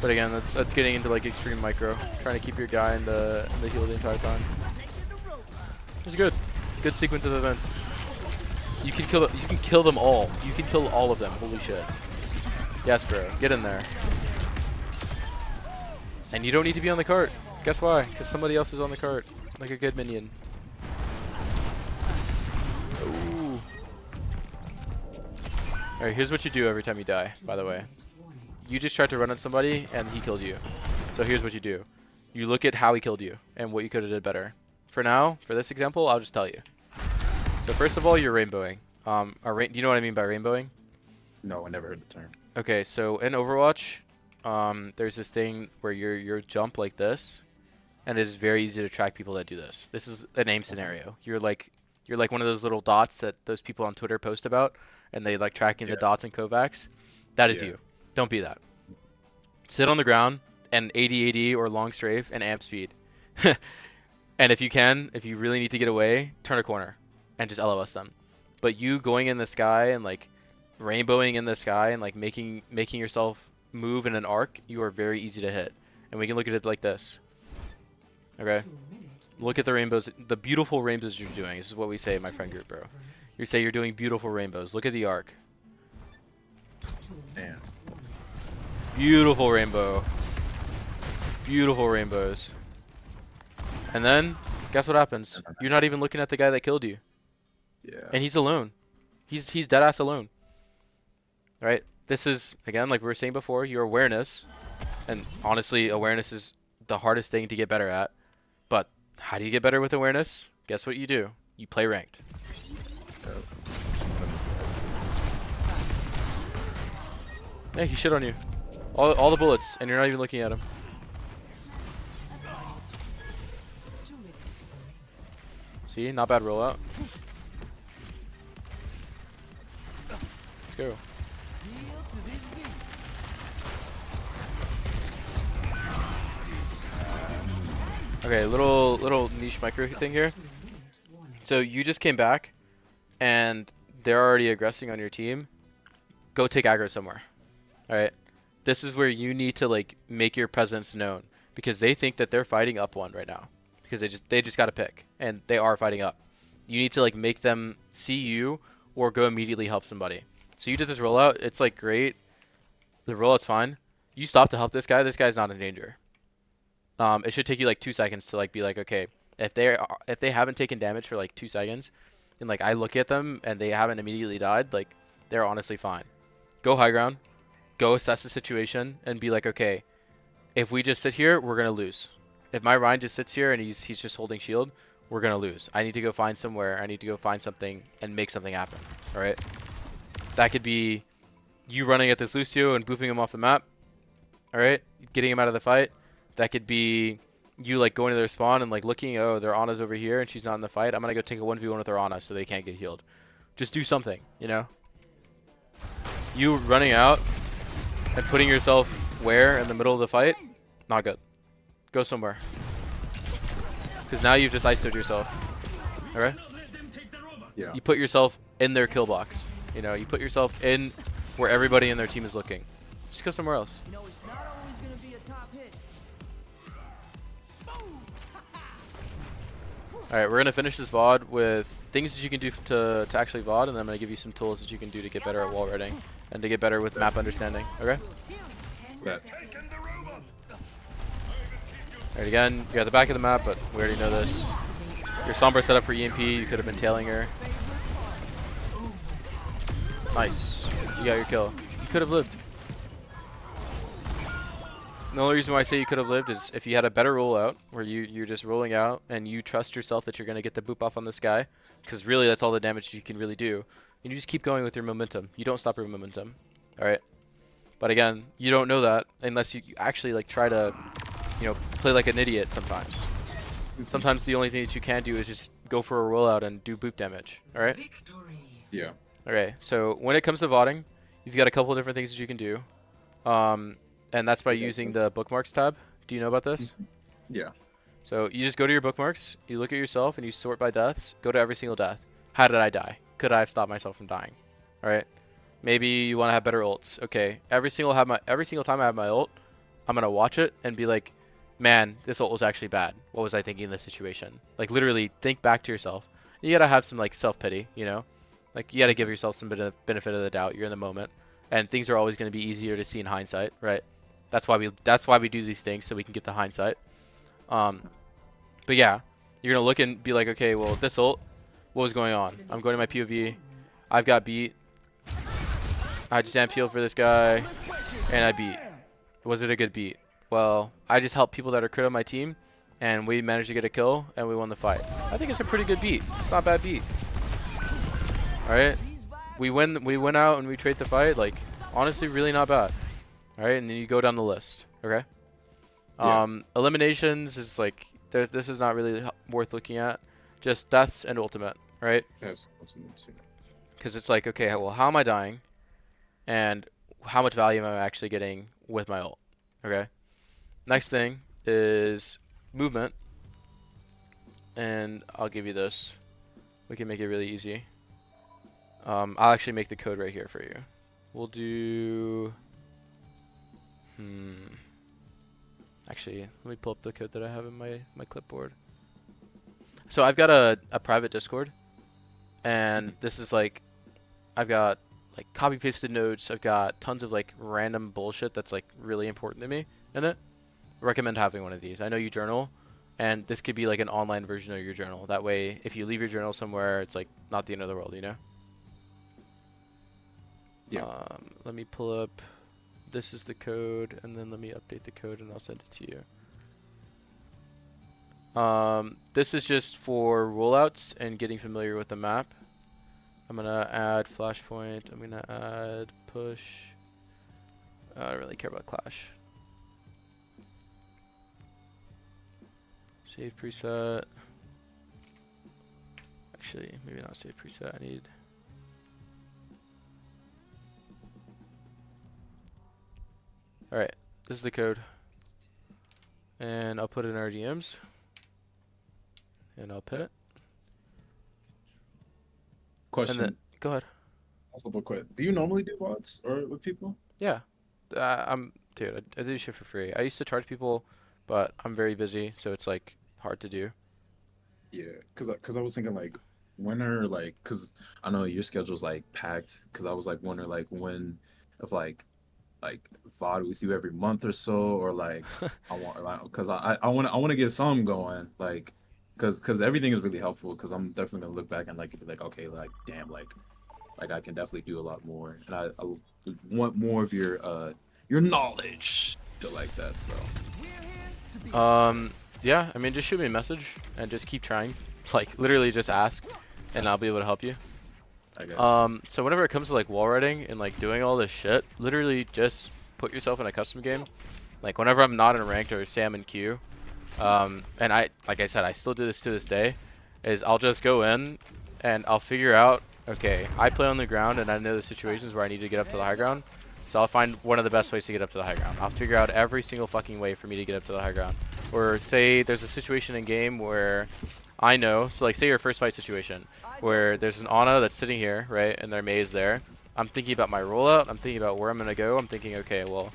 But again, that's getting into like extreme micro. Trying to keep your guy in the heal the entire time. It's good. Good sequence of events. You can kill them all. You can kill all of them. Holy shit. Yes, bro. Get in there. And you don't need to be on the cart. Guess why? Because somebody else is on the cart. Like a good minion. Ooh. Alright, here's what you do every time you die, by the way. You just tried to run at somebody and he killed you. So here's what you do. You look at how he killed you and what you could have did better. For now, for this example, I'll just tell you. So first of all, you're rainbowing. Do you know what I mean by rainbowing? No, I never heard the term. Okay, so in Overwatch, there's this thing where you jump like this, and it is very easy to track people that do this. This is an aim scenario. You're like one of those little dots that those people on Twitter post about, and they like tracking the dots in Kovacs. That is you. Don't be that. Sit on the ground and AD or long strafe and amp speed. And if you really need to get away, turn a corner and just LOS them. But you going in the sky and like rainbowing in the sky and like making yourself move in an arc, you are very easy to hit. And we can look at it like this. Okay? Look at the rainbows, the beautiful rainbows you're doing. This is what we say in my friend group, bro. You say you're doing beautiful rainbows. Look at the arc. Damn. Beautiful rainbow. Beautiful rainbows. And then, guess what happens? You're not even looking at the guy that killed you. Yeah. And he's alone. He's dead ass alone. Right? This is, again, like we were saying before, your awareness. And honestly, awareness is the hardest thing to get better at. But how do you get better with awareness? Guess what you do? You play ranked. Yeah, he shit on you. All the bullets, and you're not even looking at him. See, not bad rollout. Let's go. Okay, little niche micro thing here. So you just came back, and they're already aggressing on your team. Go take aggro somewhere. All right. This is where you need to like make your presence known, because they think that they're fighting up one right now, because they just got to pick, and they are fighting up. You need to like make them see you or go immediately help somebody. So you did this rollout. It's like great. The rollout's fine. You stop to help this guy. This guy's not in danger. It should take you like 2 seconds to like be like, okay, if they haven't taken damage for like 2 seconds, and like I look at them and they haven't immediately died, like they're honestly fine. Go high ground. Go assess the situation and be like, okay, if we just sit here, we're gonna lose. If my Ryan just sits here and he's just holding shield, we're gonna lose. I need to go find somewhere. I need to go find something and make something happen. All right. That could be you running at this Lucio and booping him off the map. All right, getting him out of the fight. That could be you like going to their spawn and like looking. Oh, their Ana's over here and she's not in the fight. I'm gonna go take a 1v1 with their Ana so they can't get healed. Just do something, you know. You running out and putting yourself where in the middle of the fight, not good. Go somewhere. Because now you've just ISO'd yourself. Alright? Yeah. You put yourself in their kill box. You know, you put yourself in where everybody in their team is looking. Just go somewhere else. Alright, we're going to finish this VOD with things that you can do to actually VOD, and then I'm going to give you some tools that you can do to get better at wall riding and to get better with map understanding. Okay? That. Alright, again, you're at the back of the map, but we already know this. Your Sombra set up for EMP, you could have been tailing her. Nice. You got your kill. You could have lived. The only reason why I say you could have lived is if you had a better rollout, where you're just rolling out and you trust yourself that you're going to get the boop off on this guy, because really that's all the damage you can really do. And you just keep going with your momentum. You don't stop your momentum. Alright? But again, you don't know that unless you actually like try to, you know, play like an idiot sometimes. Sometimes the only thing that you can do is just go for a rollout and do boop damage. Alright? Yeah. Okay, so when it comes to VODing, you've got a couple of different things that you can do. And that's by using the bookmarks tab. Do you know about this? Yeah. So you just go to your bookmarks, you look at yourself, and you sort by deaths. Go to every single death. How did I die? Could I have stopped myself from dying? All right. Maybe you want to have better ults. Okay. Every single time I have my ult, I'm gonna watch it and be like, man, this ult was actually bad. What was I thinking in this situation? Like literally think back to yourself. You gotta have some like self-pity, you know? Like you gotta give yourself some bit of benefit of the doubt. You're in the moment, and things are always gonna be easier to see in hindsight, right? That's why we do these things, so we can get the hindsight. But yeah, you're gonna look and be like, okay, well this ult, what was going on? I'm going to my POV. I've got beat. I just amp heal for this guy, and I beat. Was it a good beat? Well, I just helped people that are crit on my team, and we managed to get a kill, and we won the fight. I think it's a pretty good beat. It's not a bad beat. All right, we win out and we trade the fight. Like honestly, really not bad. All right, and then you go down the list. Okay. Yeah. Eliminations is like this is not really worth looking at. Just deaths and ultimate, right? Absolutely. Because it's like, okay, well, how am I dying, and how much value am I actually getting with my ult? Okay. Next thing is movement, and I'll give you this. We can make it really easy. I'll actually make the code right here for you. We'll do. Actually, let me pull up the code that I have in my clipboard. So I've got a private Discord, and this is like, I've got like copy pasted notes. I've got tons of like random bullshit that's like really important to me in it. Recommend having one of these. I know you journal, and this could be like an online version of your journal. That way, if you leave your journal somewhere, it's like not the end of the world, you know? Yeah. Let me pull up. This is the code, and then let me update the code, and I'll send it to you. This is just for rollouts and getting familiar with the map. I'm gonna add flashpoint. I'm gonna add push. I don't really care about clash. Save preset. Actually, maybe not save preset. I need. Alright, this is the code. And I'll put it in our DMs. And I'll pin it. Question. And then, go ahead. Also, real quick. Do you normally do VODs or with people? Yeah. Dude, I do shit for free. I used to charge people, but I'm very busy, so it's like hard to do. Yeah, cause I was thinking like when are like, cause I know your schedule's like packed. Cause I was like wondering like when, if like VOD with you every month or so, or like I want like, cause I want to get some going like, cause everything is really helpful. Cause I'm definitely gonna look back and like be like, okay, like damn, like I can definitely do a lot more, and I want more of your knowledge, shit like that. So Yeah, I mean, just shoot me a message and just keep trying. Like, literally just ask, and I'll be able to help you. I guess. So whenever it comes to like wall riding and like doing all this shit, literally just put yourself in a custom game. Like whenever I'm not in ranked or say I'm in queue, and like I said, I still do this to this day, is I'll just go in and I'll figure out, okay, I play on the ground and I know the situations where I need to get up to the high ground. So I'll find one of the best ways to get up to the high ground. I'll figure out every single fucking way for me to get up to the high ground. Or say there's a situation in game where I know, so like say your first fight situation, where there's an Ana that's sitting here, right, and their maze there. I'm thinking about my rollout, I'm thinking about where I'm going to go, I'm thinking, okay, well,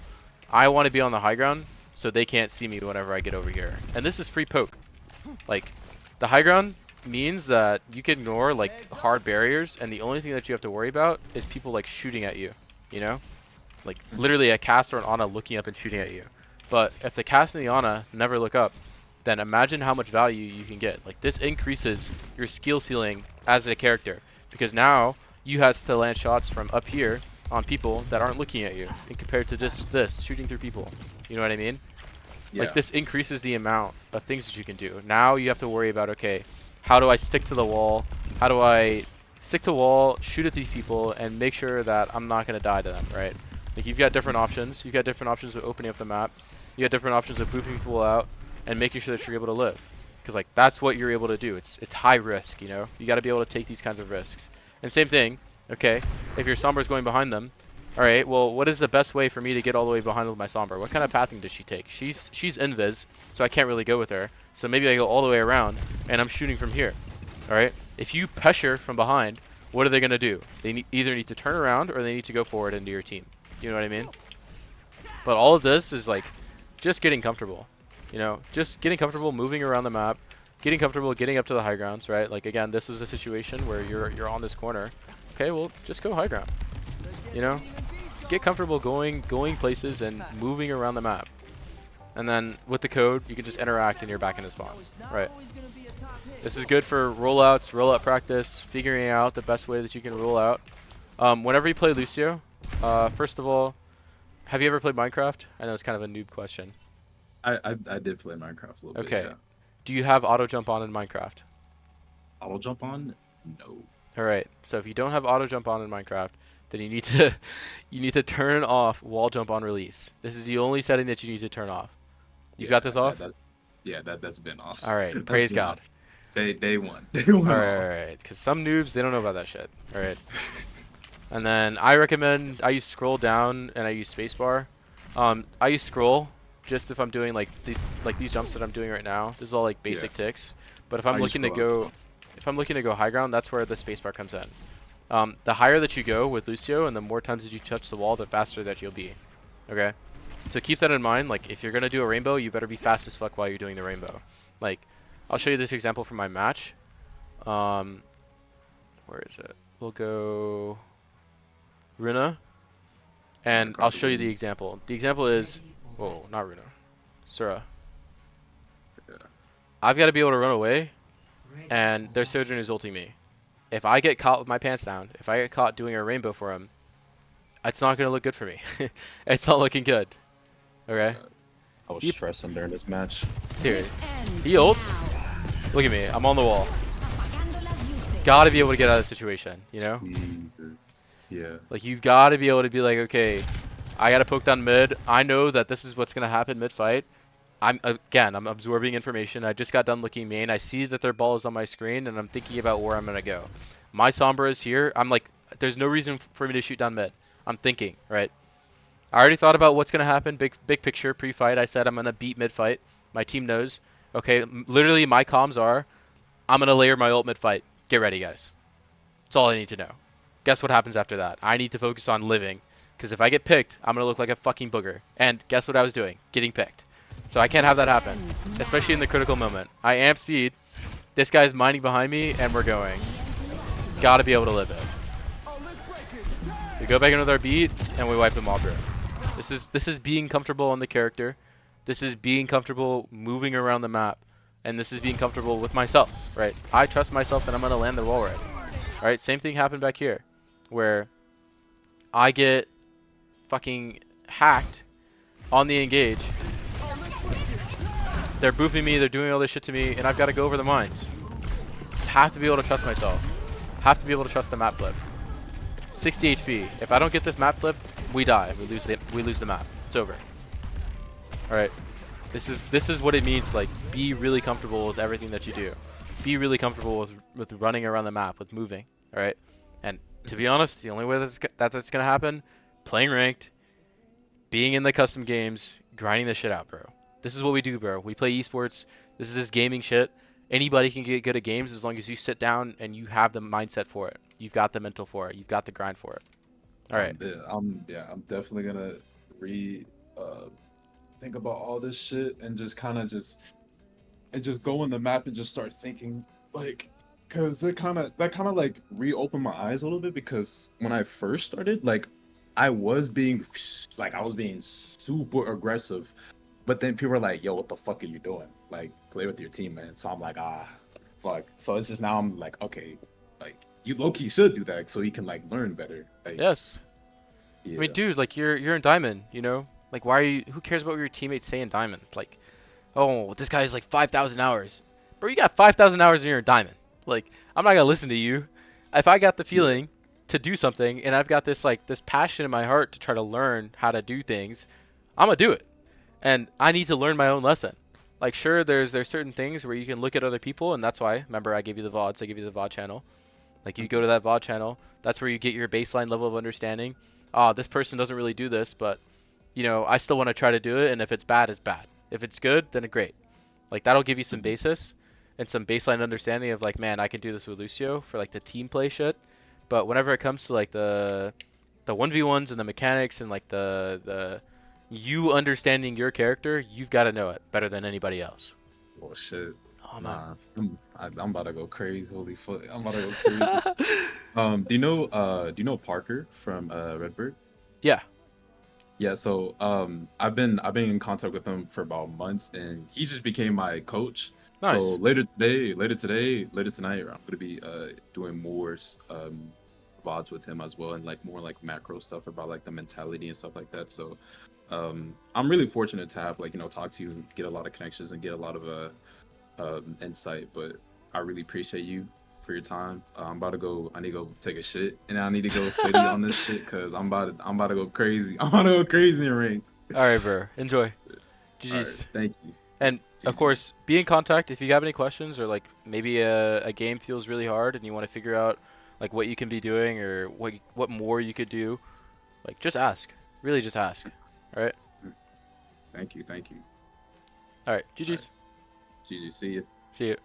I want to be on the high ground so they can't see me whenever I get over here. And this is free poke. Like, the high ground means that you can ignore like hard barriers, and the only thing that you have to worry about is people like shooting at you, you know? Like literally a cast or an Ana looking up and shooting at you. But if the cast and the Ana never look up, then imagine how much value you can get. Like this increases your skill ceiling as a character, because now you have to land shots from up here on people that aren't looking at you, and compared to just this shooting through people. You know what I mean? Yeah. Like this increases the amount of things that you can do. Now you have to worry about, okay, how do I stick to the wall? How do I stick to wall, shoot at these people, and make sure that I'm not going to die to them, right? Like you've got different options. You've got different options of opening up the map. You got different options of booping people out and making sure that you're able to live. Because like that's what you're able to do. It's high risk, you know? You got to be able to take these kinds of risks. And same thing, okay, if your Sombra's going behind them, alright, well, what is the best way for me to get all the way behind with my Sombra? What kind of pathing does she take? She's invis, so I can't really go with her. So maybe I go all the way around, and I'm shooting from here. Alright? If you pressure from behind, what are they going to do? They either need to turn around, or they need to go forward into your team. You know what I mean? But all of this is like just getting comfortable. You know, just getting comfortable moving around the map, getting comfortable getting up to the high grounds, right? Like again, this is a situation where you're on this corner. Okay, well, just go high ground. You know? Get comfortable going places and moving around the map. And then with the code, you can just interact and you're back in the spawn. Right. This is good for rollouts, rollout practice, figuring out the best way that you can roll out. Whenever you play Lucio, first of all, have you ever played Minecraft? I know it's kind of a noob question. I did play Minecraft a little bit. Okay. Yeah. Do you have auto jump on in Minecraft? Auto jump on? No. All right. So if you don't have auto jump on in Minecraft, then you need to turn off wall jump on release. This is the only setting that you need to turn off. You've got this off? That's been off. All right, That's praise been God. off. Day one. Day one All off. right. Because some noobs, they don't know about that shit. All right. And then I recommend I use scroll down and I use spacebar. I use scroll just if I'm doing like these jumps that I'm doing right now. This is all like basic ticks. But if I'm looking to go, high ground, that's where the spacebar comes in. The higher that you go with Lucio and the more times that you touch the wall, the faster that you'll be. Okay? So keep that in mind. Like, if you're going to do a rainbow, you better be fast as fuck while you're doing the rainbow. Like, I'll show you this example from my match. Where is it? We'll go Runa. And I'll show you the example. The example is... Whoa, not Runa. Sura. I've got to be able to run away, and their Sojourner is ulting me. If I get caught with my pants down, if I get caught doing a rainbow for him, it's not going to look good for me. It's not looking good. Okay? I was stressing during this match. Dude, he ults. Look at me. I'm on the wall. Gotta be able to get out of the situation, you know? Jesus. Yeah. Like, you've got to be able to be like, okay, I got to poke down mid. I know that this is what's going to happen mid-fight. I'm absorbing information. I just got done looking main. I see that their ball is on my screen, and I'm thinking about where I'm going to go. My Sombra is here. I'm like, there's no reason for me to shoot down mid. I'm thinking, right? I already thought about what's going to happen. Big picture, pre-fight. I said I'm going to beat mid-fight. My team knows. Okay, literally my comms are, I'm going to layer my ult mid-fight. Get ready, guys. That's all I need to know. Guess what happens after that? I need to focus on living. Because if I get picked, I'm going to look like a fucking booger. And guess what I was doing? Getting picked. So I can't have that happen. Especially in the critical moment. I amp speed. This guy's mining behind me, and we're going. Gotta be able to live it. We go back into our beat, and we wipe them all through. This is being comfortable on the character. This is being comfortable moving around the map. And this is being comfortable with myself, right? I trust myself that I'm going to land the wall right. Alright, same thing happened back here. Where I get fucking hacked on the engage. They're booping me, they're doing all this shit to me, and I've got to go over the mines. Have to be able to trust myself. Have to be able to trust the map flip. 60 HP. If I don't get this map flip, we die. We lose the map. It's over. Alright. This is what it means to, like, be really comfortable with everything that you do. Be really comfortable with running around the map, with moving. Alright? And to be honest, the only way that's gonna happen, playing ranked, being in the custom games, grinding this shit out, bro. This is what we do, bro. We play esports. This is this gaming shit. Anybody can get good at games as long as you sit down and you have the mindset for it. You've got the mental for it. You've got the grind for it. All right. I'm definitely gonna think about all this shit and just kind of just go on the map and just start thinking, like, because that kind of like reopened my eyes a little bit, because when I first started, like, I was being super aggressive, but then people are like, yo, what the fuck are you doing? Like, play with your team, man. So I'm like, fuck. So it's just now I'm like, okay, like, you low-key should do that so you can, like, learn better. Like, yes. Yeah. I mean, dude, like, you're in Diamond, you know? Like, why are you... Who cares about what your teammates say in Diamond? Like, oh, this guy's like 5,000 hours. Bro, you got 5,000 hours and you're in Diamond. Like, I'm not gonna listen to you. If I got the feeling to do something and I've got this, like, this passion in my heart to try to learn how to do things, I'm gonna do it. And I need to learn my own lesson. Like, sure, there's certain things where you can look at other people, and that's why, remember, I gave you the VODs, I gave you the VOD channel. Like, you go to that VOD channel, that's where you get your baseline level of understanding. This person doesn't really do this, but, you know, I still want to try to do it, and if it's bad, it's bad. If it's good, then great. Like, that'll give you some basis and some baseline understanding of, like, man, I can do this with Lucio for, like, the team play shit. But whenever it comes to, like, the 1v1s and the mechanics and, like, the you understanding your character, you've got to know it better than anybody else. Oh shit. Oh, man. I'm about to go crazy. Holy fuck. I'm about to go crazy. Do you know Parker from Redbird? Yeah. Yeah, so I've been in contact with him for about months, and he just became my coach. Nice. So later tonight, I'm gonna be doing more VODs with him as well, and like more like macro stuff about like the mentality and stuff like that. So I'm really fortunate to have, like, you know, talk to you and get a lot of connections and get a lot of insight. But I really appreciate you for your time. I'm about to go. I need to go take a shit, and I need to go study on this shit because I'm about to go crazy. I'm about to go crazy in ranked. All right, bro. Enjoy. All right, GG's. thank you. And of GG. course, be in contact if you have any questions or like maybe a game feels really hard and you want to figure out like what you can be doing or what more you could do. Like just ask. Really just ask. All right? Thank you. All right. GG's. GG. See you. See you.